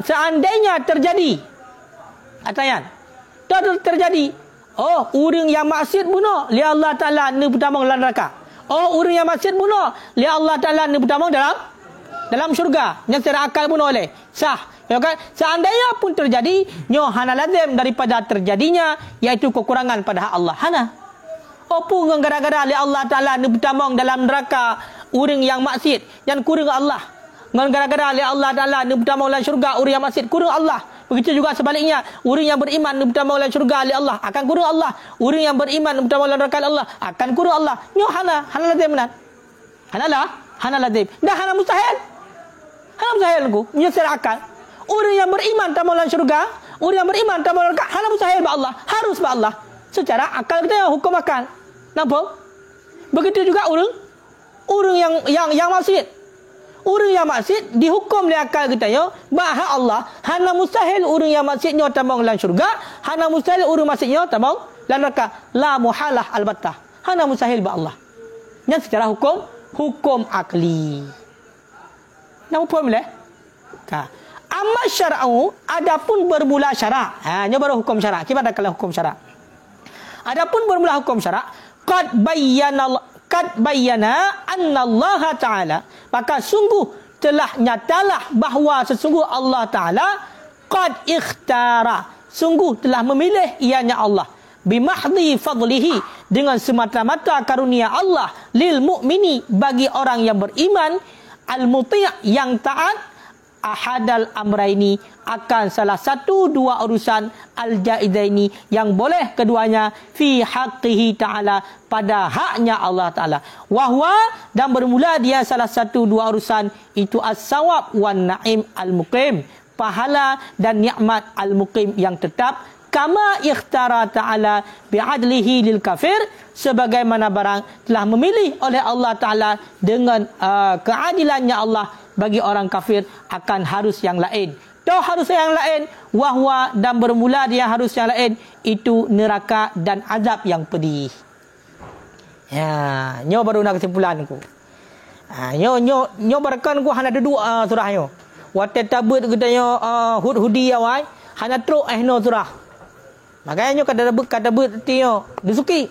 seandainya terjadi atayan terjadi, oh orang yang maksiat bunuh li Allah Taala ni pertama dalam neraka, oh orang yang maksiat bunuh li Allah Taala ni pertama dalam syurga, yang secara akal bunuh oleh sah, ya kan? Seandainya pun terjadi, nyo hana lazim daripada terjadinya, iaitu kekurangan pada hak Allah. Hana opo gara-gara li Allah Taala ni pertama dalam neraka orang yang maksiat yang kurang Allah, gara-gara li Allah Taala ni pertama dalam syurga orang yang maksiat kurang Allah. Begitu juga sebaliknya, orang yang beriman pertama dalam syurga oleh Allah akan kurang Allah. Orang yang beriman pertama dalam neraka Allah akan kurang Allah. Nyo hana lazim benar. Hana lazim. Dah hana mustahil. Hana mustahil ku. Nyo secara akal. Orang yang beriman pertama dalam syurga, orang yang beriman pertama dalam neraka, hana mustahil ba Allah. Harus ba Allah. Secara akal kita hukum akal. Nampak? Begitu juga orang yang maksiat. Orang yang maksiat dihukum oleh akal kita yo bahak Allah, hana mustahil orang yang maksiatnya tambang dalam syurga, hana mustahil orang maksiatnya tambang dalam neraka. La muhalah albattah. Hana mustahil ba Allah. Yang secara hukum akli. Nama apa boleh? Amma syar'u, adapun bermula syarak. Nya baru hukum syarak. Kita ada kalau hukum syarak. Adapun bermula hukum syarak, qad bayyana anna Allah Ta'ala, maka sungguh telah nyatalah bahawa sesungguh Allah Ta'ala qad ikhtara, sungguh telah memilih ianya Allah, bimahdhi fadlihi, dengan semata-mata karunia Allah, lil mu'mini, bagi orang yang beriman, al-muti' yang taat, ahadal amraini, akan salah satu dua urusan, al-jaizaini, yang boleh keduanya, fi haqqihi ta'ala, pada haknya Allah Ta'ala, wahwa, dan bermula dia salah satu dua urusan itu as-sawab wan na'im al-muqim, pahala dan nikmat al-muqim yang tetap, kama ikhtara ta'ala bi'adlihi lil kafir, sebagaimana barang telah memilih oleh Allah Ta'ala dengan keadilannya Allah bagi orang kafir akan harus yang lain. Toh harus yang lain, wahwa, dan bermula dia harus yang lain, itu neraka dan azab yang pedih. Ya, nyo baru nak kesimpulan ku. Nyo barakan ku hana dua surah nyo. Wate tabut gedanya hudi awai, hana truk no surah. Makanya nyo kata but tio disuki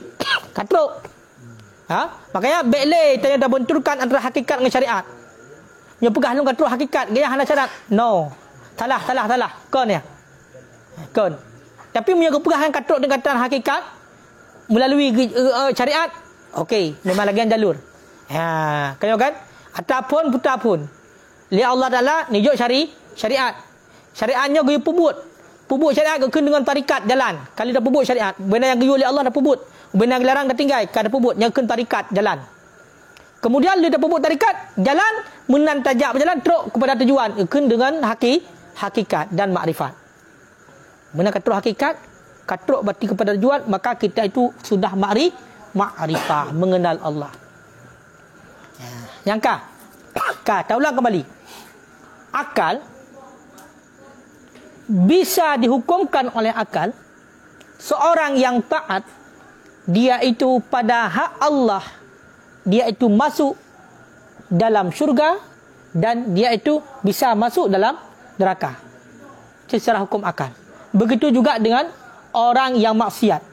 katruk. Makanya bekle tanya dah benturkan antara hakikat dengan syariat. Nyo pegah lu katruk hakikat, gaya hana syarat. No. Salah. Kon ya. Kon. Tapi punya kepegahan katruk dengan kata hakikat melalui syariat. Okey, memang lagi jalur. Ya, kaya kan? Ataupun putar pun. Li Allah Taala nijuk syariat. Syariatnya gaya pubut syariat ke dengan tarikat jalan. Kali dah pubut syariat, benda yang gaya oleh Allah dah pubut. benda yang dilarang dah tinggal, kada pebut nyangkeun tarikat jalan. Kemudian dia dah pebut tarikat jalan, menantajak berjalan teruk kepada tujuan, nyangkeun dengan hakikat dan makrifat. Mana katruk hakikat, katruk berarti kepada tujuan, maka kita itu sudah makrifah, mengenal Allah. Yang kita ulang kembali. Akal bisa dihukumkan oleh akal seorang yang taat, dia itu pada hak Allah, dia itu masuk dalam syurga dan dia itu bisa masuk dalam neraka secara hukum akal. Begitu juga dengan orang yang maksiat.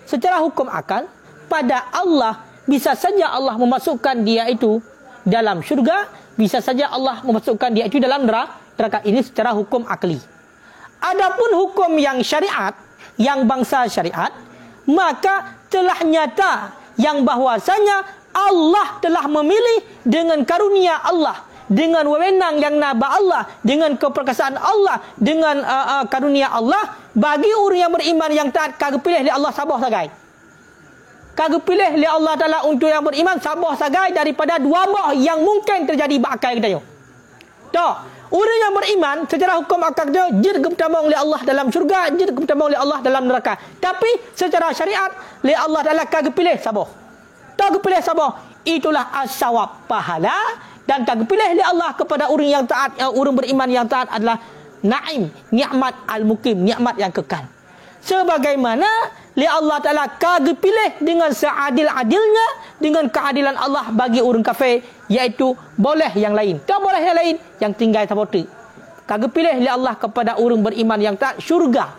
Secara hukum akal, pada Allah bisa saja Allah memasukkan dia itu dalam syurga, bisa saja Allah memasukkan dia itu dalam neraka. Ini secara hukum akli. Adapun hukum yang syariat, yang bangsa syariat, maka telah nyata yang bahwasanya Allah telah memilih dengan karunia Allah, dengan wewenang yang naba Allah, dengan keperkasaan Allah, dengan karunia Allah, bagi orang yang beriman yang taat, kagak pilih oleh Allah sabah sagai. Kagak pilih oleh Allah Ta'ala untuk yang beriman sabah sagai daripada dua bah yang mungkin terjadi bakal kita. Tak, orang yang beriman secara hukum akal dia jid kepertamang oleh Allah dalam syurga, jid kepertamang oleh Allah dalam neraka. Tapi secara syariat oleh Allah Ta'ala kagak pilih sabah. Tak pilih sabah, itulah as-sawab, pahala. Dan kagak pilih oleh Allah kepada orang yang taat, orang beriman yang taat adalah naim, nikmat al-mukim, nikmat yang kekal. Sebagaimana li Allah Ta'ala kagak pilih dengan seadil-adilnya, dengan keadilan Allah bagi orang kafir, iaitu boleh yang lain. Tak boleh yang lain, yang tinggal seperti. Kagak pilih li Allah kepada orang beriman yang taat syurga.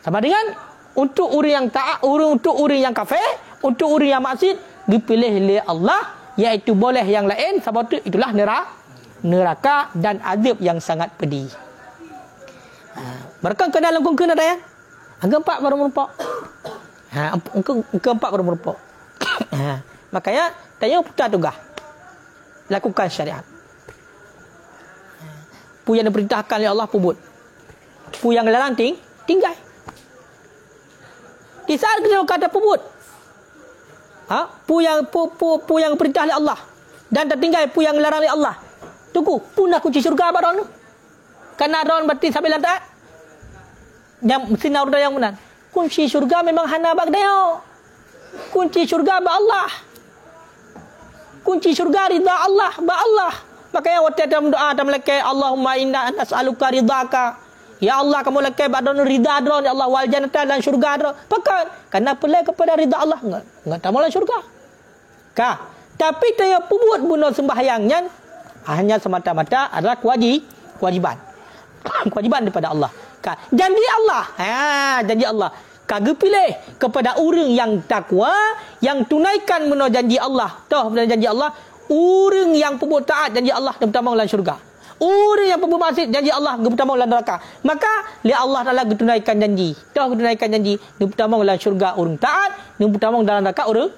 Sama dengan untuk orang yang taat, untuk orang yang kafir, untuk orang yang maksiat, dipilih li Allah, iaitu boleh yang lain, seperti itulah neraka dan azab yang sangat pedih. Mereka kena dalam kena ada ya. Angka 4 baru merupak. Angka 4 baru merupak. Makanya tanya putar tugas. Lakukan syariat. Pu yang diperintahkan oleh Allah pubut. Pu yang dilarang tinggal. Di saat kita kata pubut. Pu yang perintah oleh Allah dan tertinggal pu yang dilarang oleh Allah. Tunggu, pu nak kunci syurga apa ron? Karena ron berarti sampai lantai. Yang sinar dah yang benar. Kunci syurga memang hana bag dia. Kunci syurga ba Allah. Kunci syurga ridha Allah ba Allah. Makanya waktu dalam doa dalam lekai Allahumma inna nas'aluka ridhaka. Ya Allah, kamu lekai badon ridha dron ya Allah wal jannata dan syurga dron. Pakai karena pelai kepada ridha Allah enggak tahu syurga. Tapi dia pubut bunuh sembahyangnya hanya semata-mata adalah kewajiban. Kewajiban daripada Allah. Janji Allah. Janji Allah. Kagak pilih kepada orang yang takwa, yang tunaikan menurut janji Allah. Tahu benar janji Allah, orang yang pebut taat janji Allah pertama dalam syurga. Orang yang pebut maksiat janji Allah pertama dalam neraka. Maka li Allah Taala tunaikan janji. Tahu tunaikan janji pertama dalam syurga orang taat, pertama dalam neraka orang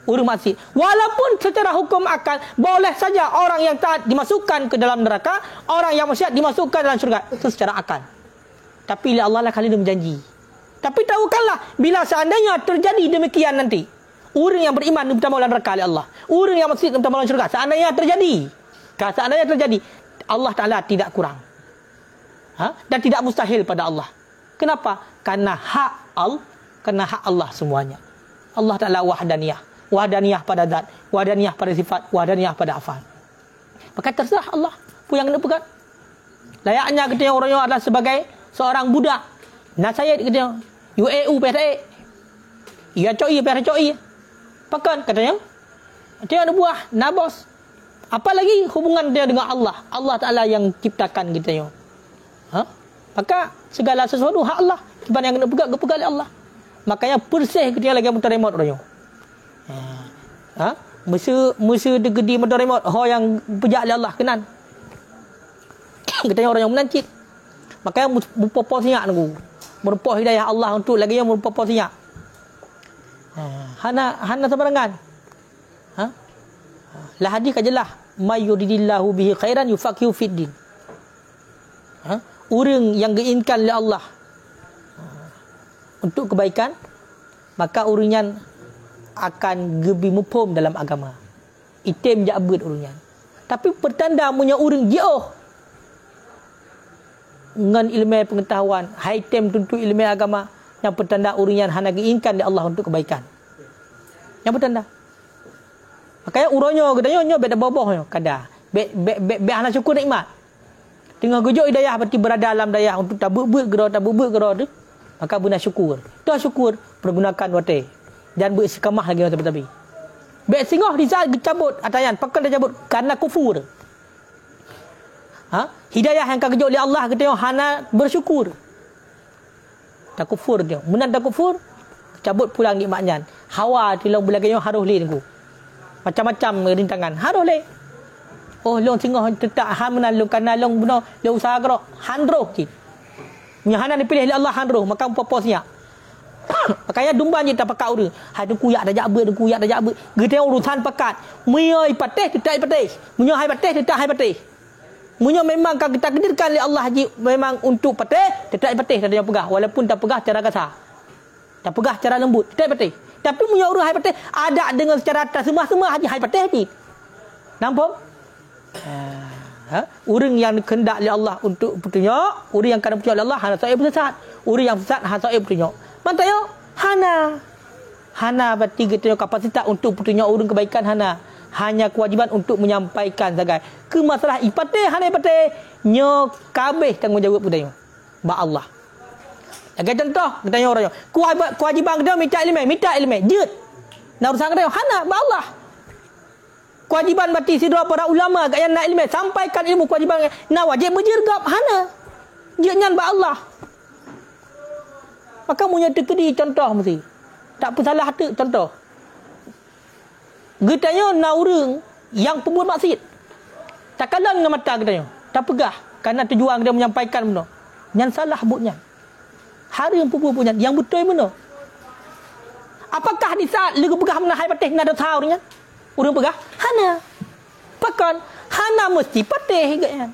maksiat. Walaupun secara hukum akal boleh saja orang yang taat dimasukkan ke dalam neraka, orang yang maksiat dimasukkan dalam syurga. Itu secara akal. Tapi Allah lah kali dia berjanji. Tapi tahukanlah, bila seandainya terjadi demikian nanti, orang yang beriman pertama dalam neraka oleh Allah, orang yang maksiat pertama dalam syurga, seandainya terjadi, Allah Ta'ala tidak kurang. Dan tidak mustahil pada Allah. Kenapa? Karena hak Allah semuanya. Allah Ta'ala wahdaniyah. Wahdaniyah pada zat, wahdaniyah pada sifat, wahdaniyah pada afal. Maka terserah Allah pun yang kena pegang. Layaknya kita orang yang adalah sebagai seorang budak. Nasayid katanya, UAU PSA. Ia coi. Pakan katanya. Dia ada buah, nabos. Apa lagi hubungan dia dengan Allah? Allah Ta'ala yang ciptakan katanya. Maka segala sesuatu hak Allah. Sebab yang kena pegang oleh Allah. Makanya bersih ketika lagi mutar remote orang. Masa degedi mutar remote, yang pejak oleh Allah kenan. Katanya orang yang menancit. Makanya merupakan sinyak nunggu. Merupakan hidayah Allah untuk lagi yang merupakan sinyak. Hana sebarangan. Lah hadis kajalah. May yuridillahu bihi khairan yufaqihu fid din. Orang yang diinginkan oleh Allah untuk kebaikan, maka orang yang akan gebi mupum dalam agama. Item jabut urunyan. Tapi pertanda punya urang jauh dengan ilmu pengetahuan, high time tentu ilmu agama yang pertanda urunyan hana diinginkan oleh Allah untuk kebaikan. Yang pertanda. Makanya uronyo gedanya beda bobohnya kada. Be hana syukur nikmat. Tengah gejok hidayah berarti berada dalam dayah untuk tabuk-buk gero tu. Maka guna syukur. Tu syukur pergunakan wate. Dan beristiqamah lagi tapi. Be singoh di saat cabut atayan pakal dia cabut karena kufur. Hidayah yang kau gejok oleh Allah kita hana bersyukur. Tak kufur dia. Menan tak kufur cabut pulang nikmatnya. Hawa tilong belakangnya harus le tunggu. Macam-macam rintangan harus le. Oh long singoh tetap han menan long kana long buno long usaha kro handro kit. Nya hana dipilih oleh Allah handro maka purpose-nya. Makanya dumba je tak pakat urang. Hai dengku yak dah jabut, dengku yak dah jabut. Gede urusan pakat. Munyoi patih tetap patih. Munyo hai patih tetap hai patih. Munyo memang kan kita kedirkan oleh Allah haji memang untuk patih tetap patih tak ada yang pegah walaupun tak pegah cara kasar. Tak pegah cara lembut tetap patih. Tapi munyo urang hai patih ada dengan secara atas semua haji hai patih haji. Nampak? Orang yang kehendak oleh Allah untuk petunjuk, orang yang kena petunjuk oleh Allah hana sahib sesat. Orang yang sesat hana sahib petunjuk. Mantayo hana berarti kita kapasitas untuk petunjuk urang kebaikan hana. Hanya kewajiban untuk menyampaikan sagai. Ke masalah ipate hana ipate nyo kabeh tanggungjawab petunjuk. Ba Allah. Agak contoh kita orang kewajiban kita minta ilmu. Jut. Nak urusan kita hana ba Allah. Kewajiban berarti sidra para ulama gak yang nak ilmu sampaikan ilmu kewajiban nak wajib berjergap hana. Jenyan ba Allah. Maka punya tekedi contoh mesti. Tak salah tu contoh. Getanya na urang yang pembuat maksiat. Tak kalah dengan mata getanya. Tak pegah kerana tujuan dia menyampaikan benda. Yang salah buatnya. Hari yang pembuat punya yang betul benda. Apakah di saat legu pegah menahai patih nak tahu dengan urang pegah? Hana. Pakan hana mesti patih gaya.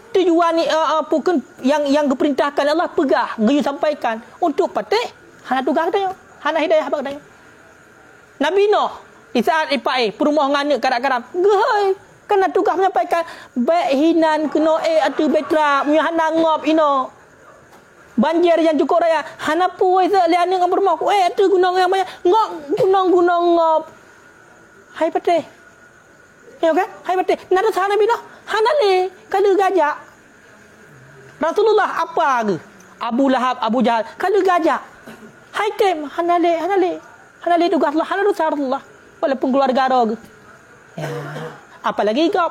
Tujuan ni pukul yang diperintahkan Allah pegah geyu sampaikan untuk patih hana tugas katanya hana hidayah apa katanya Nabi Nuh di saat ipai perumah ngane kadang-kadang gehai kena tugas menyampaikan baik hinan kena atu betra nya hana ngop ino banjir yang cukup raya hana puai se lian dengan bermah atu gunung yang banyak ngop gunung ngop hai patih ya kan hai patih nada sana Nabi Nuh hana le kalau gajak Rasulullah apa ke Abu Lahab Abu Jahal kalau gajak hai tem hana le tugas Allah hana Rasulullah walaupun keluarga ke ya apalagi kau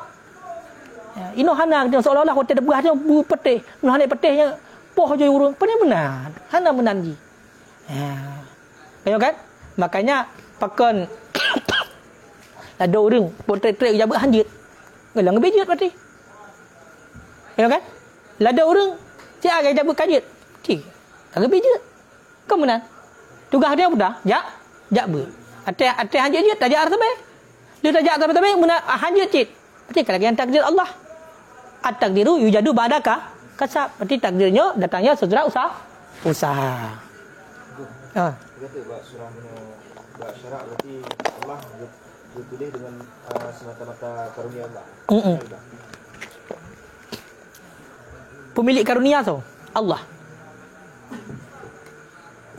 ya ino hana seolah-olah hotel debah dia bu petih hana petihnya poh je urang benar hana menanji ya kan makanya pakon ada orang potret-tret jabat hanjit gelang bejut berarti ya kan lada orang cik agai jabat kajit cik agak bejut kemudian tugas dia mudah jak ber ate hanjit je tajak artabe dia tajak artabe mena hanjit cik berarti kalau yang takdir Allah at-takdiru yujadu ba'daka kasab berarti takdirnya datangnya setelah usaha kata buat surah buat syarat berarti Allah ditulis dengan semata-mata karunia Allah. Pemilik karunia tu Allah.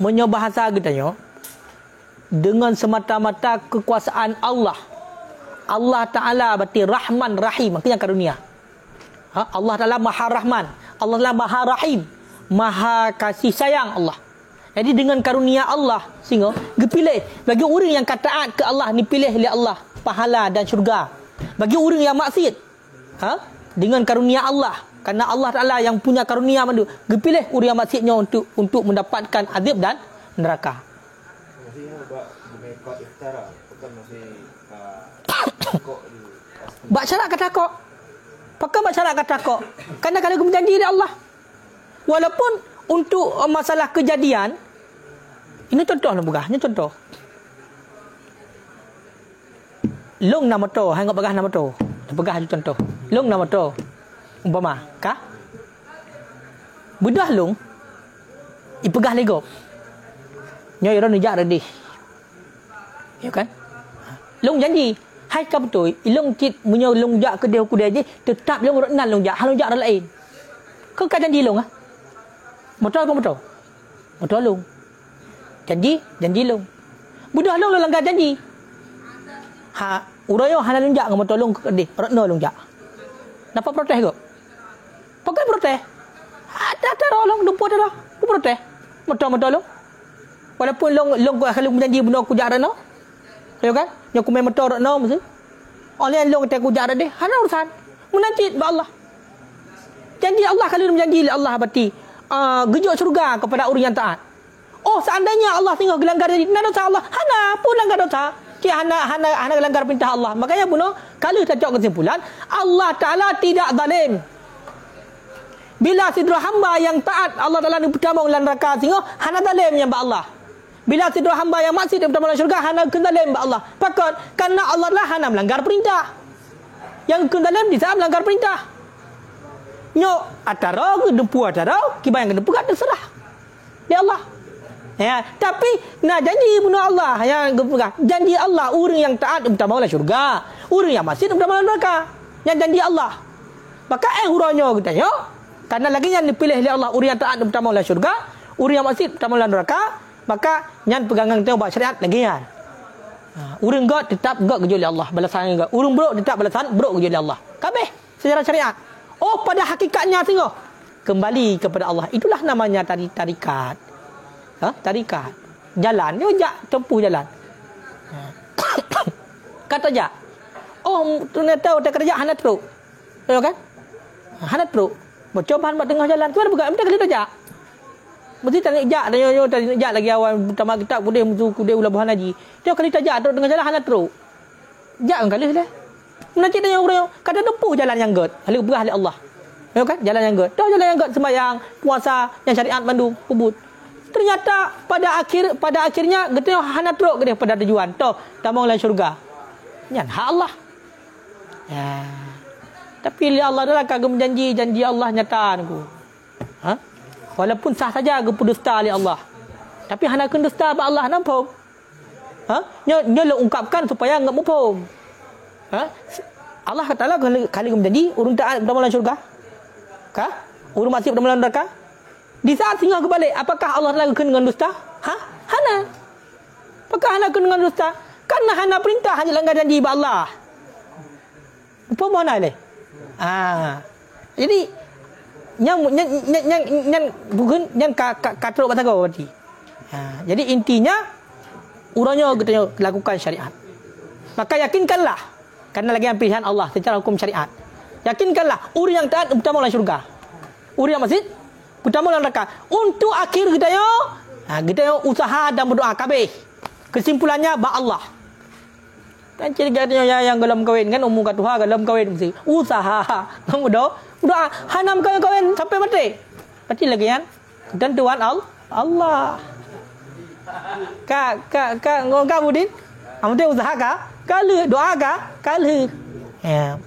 Menyobahasa katanya dengan semata-mata kekuasaan Allah. Allah Ta'ala berarti Rahman Rahim, maknanya karunia. Allah Ta'ala Maha Rahman, Allah Ta'ala Maha Rahim, Maha kasih sayang Allah. Jadi dengan karunia Allah sehingga dipilih bagi orang yang taat ke Allah ni pilih oleh Allah pahala dan syurga. Bagi orang yang maksiat dengan karunia Allah kerana Allah Taala yang punya karunia mandu dipilih orang yang maksiatnya untuk mendapatkan azab dan neraka. Bak syarat kata kok. Pakai bak syarat kata kok. Kerana kalau berjanji dengan Allah walaupun untuk masalah kejadian ini contoh lah begah, ini contoh. Long nama to, hang begah nama to. Begah itu contoh. Long nama to. Umpama, kah? Budah long. Ipegah lego. Nyo ira nijak redih. Ya kan? Long janji. Hai ka betul. Long cit punya longjak ke dia ku dia je tetap long nan longjak. Hal longjak orang lain. Kau kan janji long ah? Betul apa betul? Betul long. Janji long. Budak long langgar janji. Urayo hana longjak ngam tolong ke dia. Ratna longjak. Dapat protes ke? Pakai protes. Ada long lupa dah. Ku protes. Betul long. Walaupun long kalau janji benda aku jak ratna. Ya kan? Yang ku main betul ratna mesti. Oleh long kata aku jak dia. Hana urusan. Munajit ba Allah. Janji Allah kalau berjanji Allah berarti gejuk surga kepada orang yang taat. Oh, seandainya Allah tengok gelanggar janji, nak dosa Allah. Hana pun langgar dosa. Dia hana langgar perintah Allah. Makanya bunuh kalau kita cakap kesimpulan, Allah Taala tidak zalim. Bila sidra hamba yang taat Allah Taala ni pertama ulang neraka tengok hana zalim yang ba Allah. Bila sidra hamba yang maksiat pertama ulang syurga hana zalim ba Allah. Pakot karena Allah lah hana melanggar perintah. Yang zalim di saat melanggar perintah. Nyok atara ke dempu atara kibai yang dempu kat terserah dia Allah ya. Tapi nak janji bunuh Allah yang janji Allah orang yang taat pertama lah syurga, orang yang maksiat pertama lah neraka. Yang janji Allah maka urangnya kita yo karena lagi yang dipilih oleh Allah orang yang taat pertama lah syurga, orang yang maksiat pertama lah neraka, maka yang pegangan kita buat syariat lagi kan. Orang god tetap god kecuali Allah balasan god, orang buruk tetap balasan buruk kecuali Allah. Kabeh sejarah syariat. Oh, pada hakikatnya tengok kembali kepada Allah. Itulah namanya tarikat. Tarikat. Jalan. Dia jak tempuh jalan. Kata jak. Oh, ternyata kita kerja hana teruk. Tahu kan? Hana teruk. Bercobaan buat tengah jalan. Tu ada bukan? Mesti kali tu jak. Mesti tak nak jak. Tak nak jak lagi awal pertama kita kudih kudih ulah buhan haji. Dia kali tak jak tengah jalan hana teruk. Jak kan kali dah. Menajik dengan orang kata tempuh jalan yang god. Hal berah oleh Allah. Ya kan? Jalan yang god. Dah jalan yang god sembahyang, puasa, yang syariat mandu, kubut. Ternyata pada akhirnya kita hana teruk ke dia pada tujuan. Toh, tamang dalam syurga. Yan hak Allah. Ya. Tapi Allah adalah kagum janji Allah nyata aku. Walaupun sah saja aku dusta oleh Allah. Tapi hana kun dusta ba Allah nampak. Nya ungkapkan supaya enggak mupung. Allah Taala kali berjanji urang taat pertama dalam syurga. Urang maksiat pertama dalam neraka. Di saat singgah kebalik, apakah Allah Taala kena dengan dusta? Hana. Apakah hana kena dengan dusta? Karena hana perintah hanya langgar janji ba Allah. Apa mana le? Jadi yang bukan yang kata bahasa kau berarti. Jadi intinya urangnya kita lakukan syariat. Maka yakinkanlah karena lagi yang pilihan Allah secara hukum syariat. Yakinkanlah orang yang taat pertama dalam syurga. Orang yang masjid pertama dalam neraka. Untuk akhir kita usaha dan berdoa kabeh. Kesimpulannya ba Allah. Kan ceritanya yang dalam kahwin kan umum kat Tuhan dalam kahwin mesti usaha. Berdoa hanam kahwin sampai mati. Berarti lagi kan ketentuan Allah. Ngau Budin. Amde usaha ka? Kala doa ka? Kala. Ya.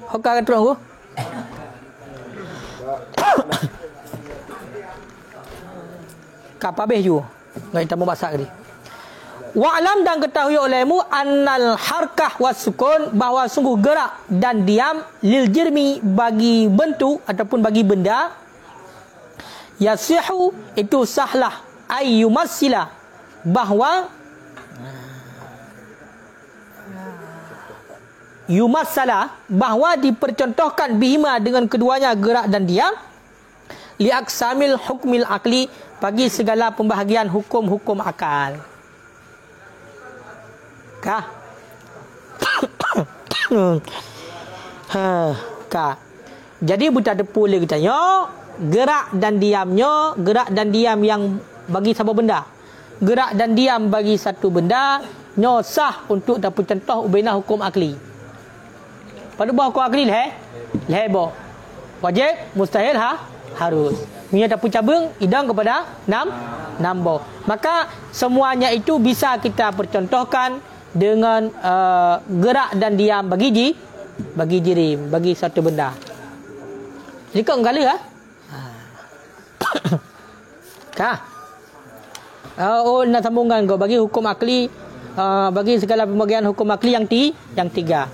Hoka ka terang ko? Kapabeh ju. Ngai tamu basak tadi. Wa'lam dan ketahui olehmu annal harkah wasukun bahawa sungguh gerak dan diam lil jirmi bagi bentuk ataupun bagi benda yasihu itu sahlah ayyumassila bahawa yumassala bahawa dipercontohkan bihima dengan keduanya gerak dan diam liaksamil hukmil akli bagi segala pembahagian hukum-hukum akal. Jadi buta depu lagi tanya gerak dan diamnya, gerak dan diam yang bagi satu benda, gerak dan diam bagi satu benda nyo sah untuk dapat contoh ubena hukum akli. Pada buah hukum akli lebo wajib mustahil harus punya dapat cabang idang kepada 6 boh. Maka semuanya itu bisa kita percontohkan dengan gerak dan diam bagi jirim, bagi satu benda. Jadi kau menggala lah. Kah? Nak sambungkan kau bagi hukum akli, bagi segala pembagian hukum akli yang tiga.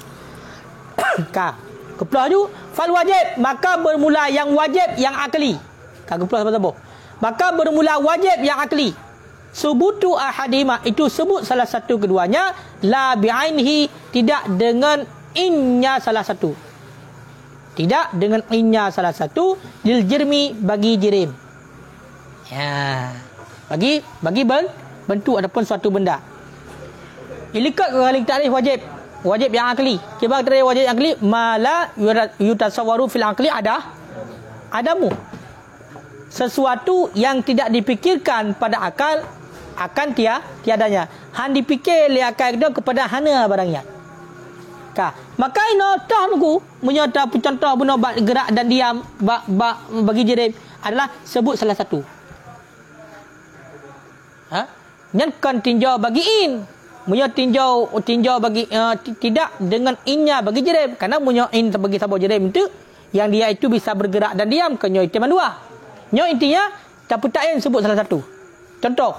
Kah? Keplah tu fal wajib, maka bermula yang wajib yang akli. Kah keplah apa-apa? Maka bermula wajib yang akli. Subutu ahadima, itu sebut salah satu keduanya, la bi'ainhi, tidak dengan innya salah satu. Tidak dengan innya salah satu, lil jirmi, bagi jirim. Ya. Bagi bentuk ataupun suatu benda. Ilikat kali tarikh wajib. Wajib yang akli. Kibang tarikh wajib yang akli, mala yutasawwaru fil akli adamu. Sesuatu yang tidak dipikirkan pada akal akan tiadanya. Han dipikir oleh akal dia kepada hana barangnya. Kah? Maka ino tah nuku menyata contoh benda gerak dan diam bagi jirim adalah sebut salah satu. Nyankan tinjau bagi in. Munyo tinjau bagi tidak dengan innya bagi jirim, karena munyo in bagi sabar jirim itu yang dia itu bisa bergerak dan diam ke nyo itiman dua. Nyo intinya taputain sebut salah satu. Contoh.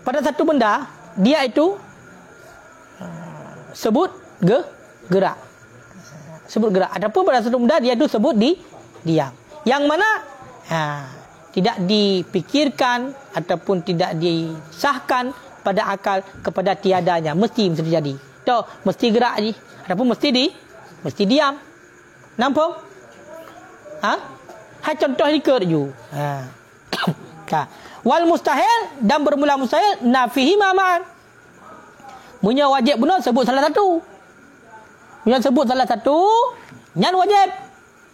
Pada satu benda dia itu sebut gerak. Sebut gerak. Adapun pada satu benda dia itu sebut diam. Yang mana tidak dipikirkan ataupun tidak disahkan pada akal kepada tiadanya, mesti terjadi. Toh mesti gerak je, ataupun mesti diam. Nampak? Hai contoh ikut je. Wal mustahil, dan bermula mustahil nafihi ma'an. Punya wajib benar sebut salah satu. Punya sebut salah satu, nyan wajib.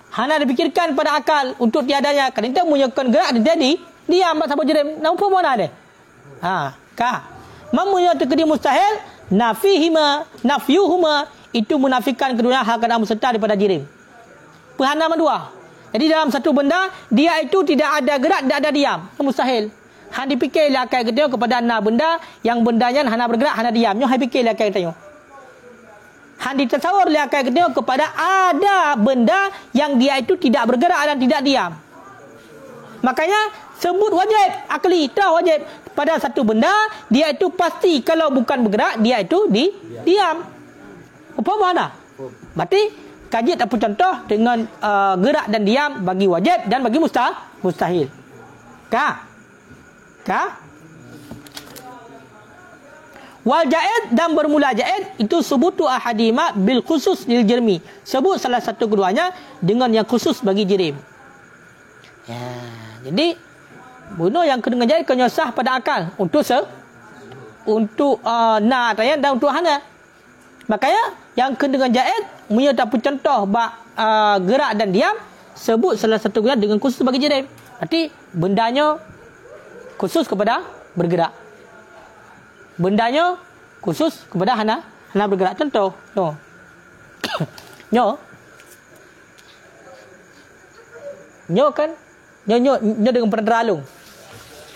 Hana dipikirkan pada akal untuk tiadanya. Kerana itu menunjukkan gerak dia jadi diam tak sabar jerim. Nampak mana dia? Memunya terkedi mustahil nafyuhuma, itu menafikan kedua hal keadaan serta daripada jirim. Perhana dua. Jadi dalam satu benda dia itu tidak ada gerak, tidak ada diam. Mustahil. Han dipikir akal kita kepada ana benda yang bendanya hana bergerak, hana diam. Nyo hai fikir akal kita. Han ditasawur oleh akal kita kepada ada benda yang dia itu tidak bergerak dan tidak diam. Makanya sebut wajib akli, dah wajib pada satu benda dia itu pasti kalau bukan bergerak dia itu diam. Apa mana? Berarti kaji ataupun contoh dengan gerak dan diam bagi wajib dan bagi mustahil. Kah? Wal ja'id, dan bermula ja'id itu subutu ahadima bil khusus lil jirmi. Sebut salah satu keduanya dengan yang khusus bagi jirim. Jadi bunuh yang kena ja'id kena sah pada akal untuk na tayan dan untuk hana. Makanya yang kena ja'id punya dapat contoh gerak dan diam, sebut salah satu keduanya dengan khusus bagi jirim. Berarti bendanya khusus kepada bergerak. Bendanya khusus kepada hana bergerak. Contoh, nyo kan, nyo dengan penderalung.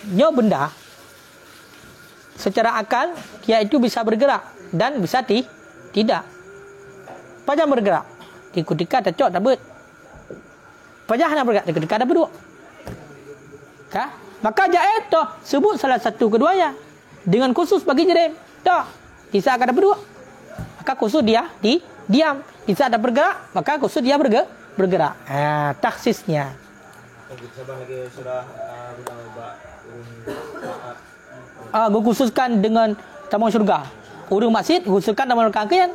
Nyo benda secara akal dia itu bisa bergerak dan bisa tidak. Pajang bergerak, ketika tak cok tak ber. Pajang hana bergerak, ketika ada berdua. Maka ja'id toh sebut salah satu keduanya dengan khusus bagi jirim. Toh di saat ada berdua maka khusus dia diam. Di saat ada bergerak maka khusus dia bergerak. Taksisnya. Khususkan dengan tamu syurga. Urung maksud khususkan tamu angkian.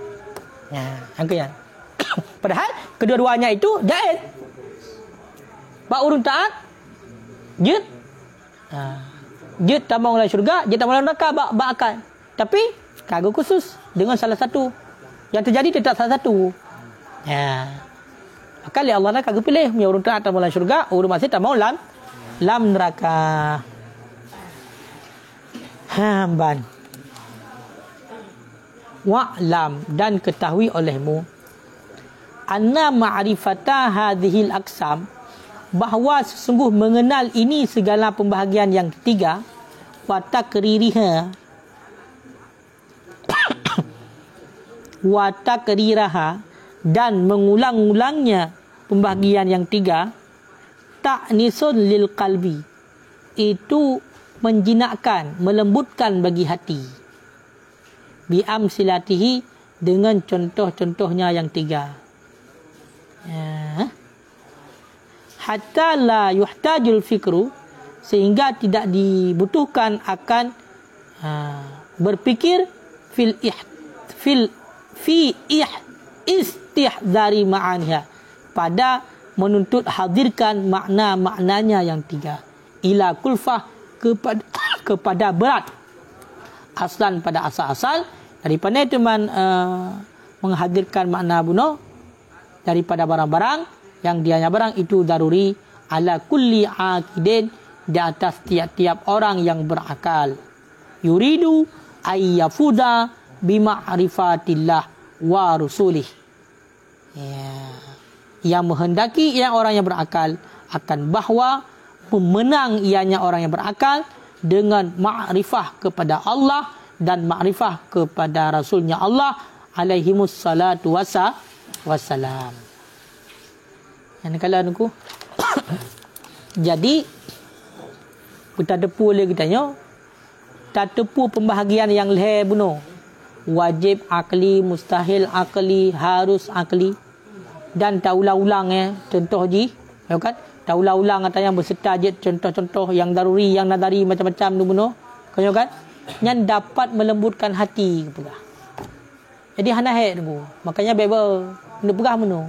Angkian. Padahal kedua-duanya itu ja'id. Urung taat jid. Jid tambah oleh syurga, jid tambah oleh neraka akal. Tapi kagum khusus dengan salah satu. Yang terjadi tetap salah satu. Maka Allah kagum pilih punya urung taat tambah oleh syurga, urung masih tambah lam neraka. Hamban. Wa'lam, dan ketahui olehmu anna ma'rifata hadhil aqsam, bahawa sesungguh mengenal ini segala pembahagian yang ketiga, wa takriraha, dan mengulang-ulangnya pembahagian yang 3 ta'nisun lil qalbi, itu menjinakkan, melembutkan bagi hati. Bi amsilatihi, dengan contoh-contohnya yang 3. Hatta la yuhtajul fikru, sehingga tidak dibutuhkan akan berfikir istihdzari ma'aniha, pada menuntut hadirkan makna-maknanya yang 3. Ila kulfah, kepada berat, aslan pada asal-asal, daripada itu menghadirkan makna bunuh daripada barang-barang yang dianya barang itu daruri ala kulli aqidin, di atas tiap-tiap orang yang berakal. Yuridu ayyafuda bima'rifatillah wa rusulih, yang menghendaki yang orang yang berakal akan bahawa memenang ianya orang yang berakal dengan ma'rifah kepada Allah dan ma'rifah kepada Rasulnya Allah alaihimus salatu wassalam. Yang kalau aku jadi kita depu oleh kitanya, tak tepu pembahagian yang leher bunuh. Wajib akli, mustahil akli, harus akli. Dan tak ulang-ulang contoh je, ya kan? Tak ulang-ulang kata yang berserta je contoh-contoh yang daruri, yang nadari macam-macam tu bunuh. Kau kan? Yang dapat melembutkan hati pula. Jadi hanahek tu. Makanya beba nak pegah bunuh.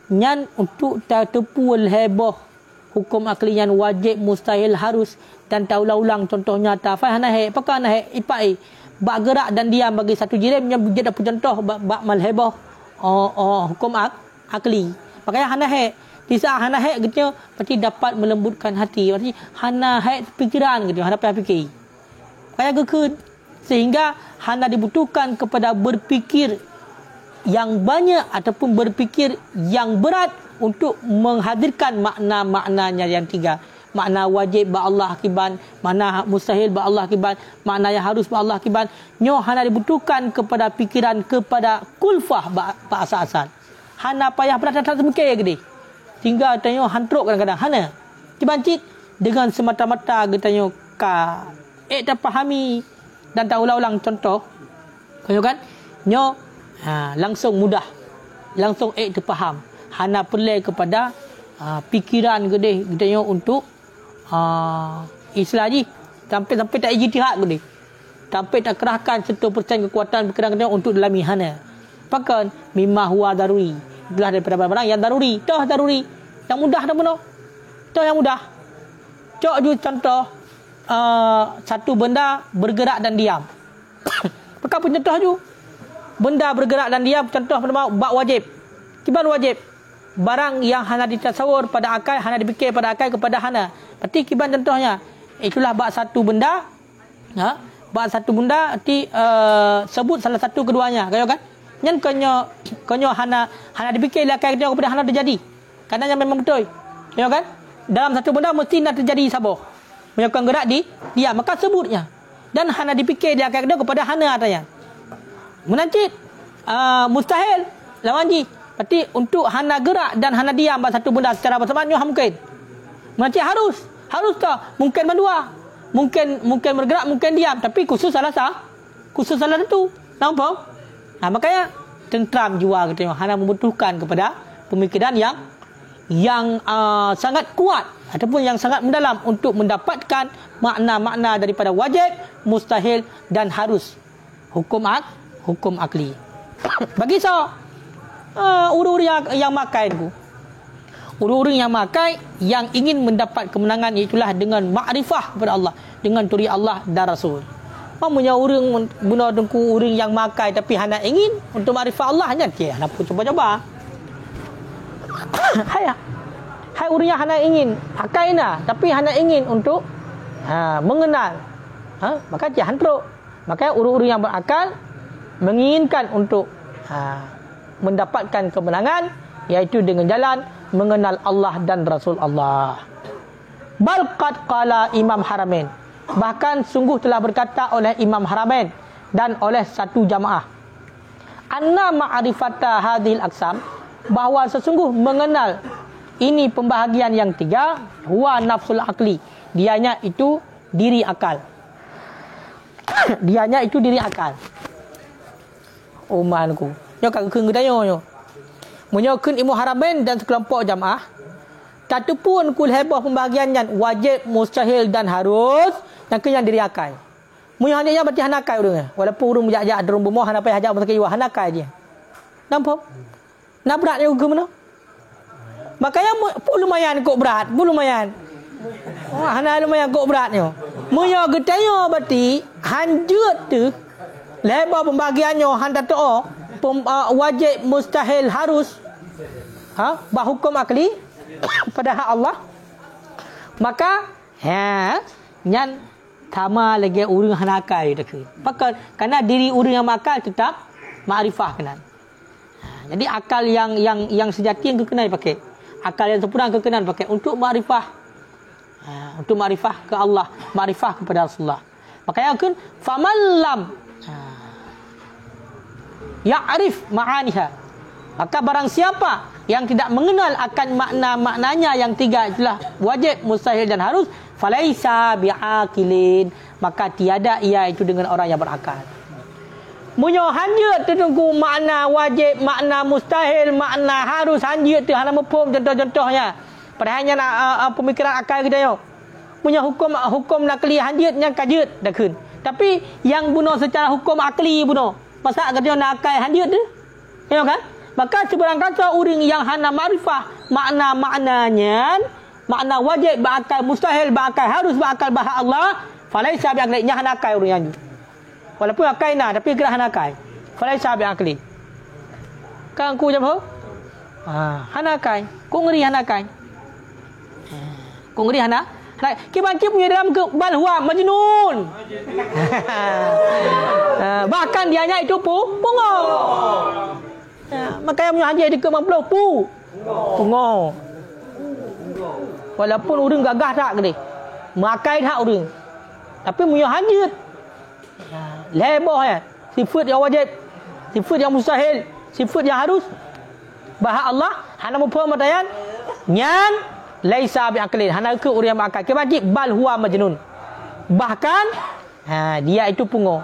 Yang untuk tak tepu lebah hukum akli yang wajib, mustahil, harus dan tak ulang-ulang contohnya tak faham hanahek. Apakah hanahek? Ipai bak gerak dan diam bagi satu jirim yang dia dapat contoh bak malhebah hukum akli. Makanya hanahek di saat hanahek gitu pasti dapat melembutkan hati. Berarti hanahek fikiran gitu, hana fikir. Makanya gekun sehingga hana dibutuhkan kepada berfikir yang banyak ataupun berfikir yang berat untuk menghadirkan makna-maknanya yang 3. Makna wajib ba Allah akiban, makna mustahil ba Allah akiban, makna yang harus ba Allah akiban. Nyo hana dibutuhkan kepada fikiran, kepada kulfah ba asal-asal. Hana payah pada tak semikir gede. Tinggal tanya hantruk kadang-kadang hana. Cibancit dengan semata-mata getanyo ka tak fahami dan tak ulang-ulang contoh. Kau kan? Nyo langsung mudah. Langsung terfaham. Hana perlu kepada fikiran gede getanyo untuk istilah ji sampai tak ijtihad gede. Sampai tak kerahkan 100% kekuatan fikiran getanyo untuk dalami hana. Pakan mimma huwa daruri. Itulah daripada barang-barang yang daruri. Toh daruri. Yang mudah dah benar. Toh yang mudah. Cok ju contoh satu benda bergerak dan diam. Pakai pun contoh ju. Benda bergerak dan diam contoh pada bab wajib. Kiban wajib. Barang yang hana ditasawur pada akal, hana dipikir pada akal kepada hana. Berarti kiban contohnya. Itulah bab satu benda. Bab satu benda arti sebut salah satu keduanya. Kau kan? Yang konyo hana dipikir akal dia kepada hana terjadi. Kadang memang betul. Ya kan? Dalam satu benda mesti nak terjadi sabar. Menyokong gerak dia maka sebutnya. Dan hana dipikir dia akal dia kepada hana katanya. Menancit mustahil lawan ji. Berarti untuk hana gerak dan hana diam satu benda secara bersamaan mungkin. Menancit harus tak mungkin berdua. Mungkin bergerak, mungkin diam, tapi khusus salah satu. Nampak? Makanya tentram jiwa kita hana membutuhkan kepada pemikiran yang sangat kuat ataupun yang sangat mendalam untuk mendapatkan makna-makna daripada wajib, mustahil dan harus hukum akli. Bagi urus-urus yang makai itu, urus-urus yang makai yang ingin mendapat kemenangan itulah dengan makrifah kepada Allah, dengan turi Allah dan Rasul. Pamunya orang guna dengku orang yang makai tapi hana ingin untuk makrifah Allah nya dia hana pun coba-coba. Hai orang yang hana ingin akaina tapi hana ingin untuk mengenal. Maka dia hantruk. Maka orang-orang yang berakal menginginkan untuk mendapatkan kemenangan iaitu dengan jalan mengenal Allah dan Rasul Allah. Bal qad qala Imam Haramain. Bahkan sungguh telah berkata oleh Imam Haramain dan oleh satu jamaah. anna ma'rifata hadhil aqsam, bahawa sesungguh mengenal ini pembahagian yang tiga, huwa nafsul akli, dianya itu diri akal. Dianya itu diri akal. Umanku nyo kagak keung dayo nyo munyo keun ilmu haramain dan sekelompok jamaah tatu pun kul heboh pembahagiannya wajib, mustahil dan harus yang kenyang diri akal. Munyo hanya berarti hanakai urang walaupun urang mujak-jak derung bumoh hanapai hajak mesti iwa hanakai dia. Nampak? Nak berat dia ke mana? Makanya pun lumayan kok berat, pun lumayan. Oh, hana lumayan kok berat nyo. Munyo getayo berarti hanjut tu lebar pembagiannya handa tu wajib, mustahil, harus. Berhukum akli pada hak Allah. Maka nyan sama lagi urang hanakai dak. Maka kerana diri urang yang makal tetap makrifah kenan. Jadi akal yang sejati yang kekenal pakai. Akal yang sempurna kekenal pakai untuk makrifah. Untuk makrifah ke Allah, makrifah kepada Rasulullah. Makanya kan famallam ya'rif ma'aniha, maka barang siapa yang tidak mengenal akan makna-maknanya yang tiga itulah wajib, mustahil dan harus, falaisa bi'aqilin, maka tiada ia itu dengan orang yang berakal. Munyo hanjut tertunggu makna wajib, makna mustahil, makna harus, hanjut tu hana mepum contoh-contohnya. Padahalnya pemikiran akal kita yo. Punya hukum nakli hanjutnya kajut dah kun. Tapi yang bunuh secara hukum akli bunuh. Masa kata nak akal hanjut tu. Ya kan? Maka sebarang kata orang yang hana makrifah makna-maknanya, makna wajib berakal, mustahil berakal, harus berakal bahak Allah, falaisa bi'aqlinya hana akal orang yang tu. Walaupun akal nah tapi gerak hana akal. Falaisa bi'aqli. Kan aku jawab hana akal. Ku ngeri hana akal. Ku ngeri hana. Kiban-kib punya dalam ke bal huwa majnun. Bahkan dianya itu pungo. Makanya punya haji dia ke 50 pungo. Walaupun urang gagah tak ke dia. Makai tak urang. Tapi punya haji lebar ya. Sifat yang wajib, sifat yang mustahil, sifat yang harus. Bahak Allah hana mupah matayan nyan laisa bi'aqlin, hana ke orang yang berakal. Kebajik bal huwa majnun. Bahkan dia itu pungo.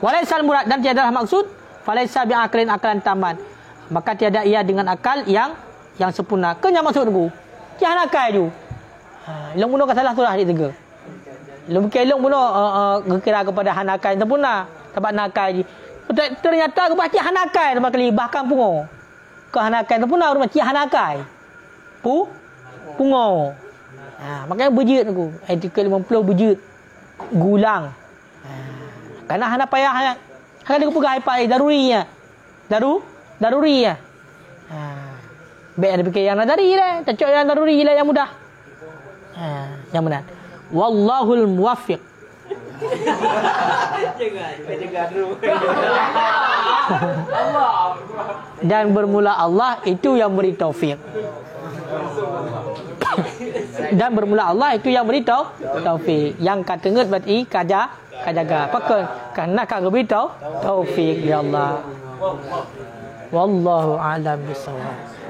Walaisal murad, dan tiadalah maksud falaisa bi'aqlin akalan taman. Maka tiada ia dengan akal yang sempurna. Kenya maksud aku. Jangan akal ju. Long bunuh salah tu lah dia tega. Long kelong bunuh kira kepada hanakai sempurna. Sebab nakai. Ternyata kebaca hanakai sama kali bahkan pungo. Kehanakai tu pun orang macam hanakai. Pungo. Makanya berjut aku. Artikel 50 berjut. Gulang. Karena hana payah. Hana dia pegang iPad daruri ya. Daruri ya. Baik ada fikir yang nadari lah. Cocok yang daruri lah yang mudah. Yang benar. Wallahul muwaffiq. Dan bermula Allah itu yang beri taufik. Dan bermula Allah itu yang beri taufik. Yang kata nget berarti kajaga. Pakai karena kagak beri taufik ya Allah. Wallahu a'lam bishawab.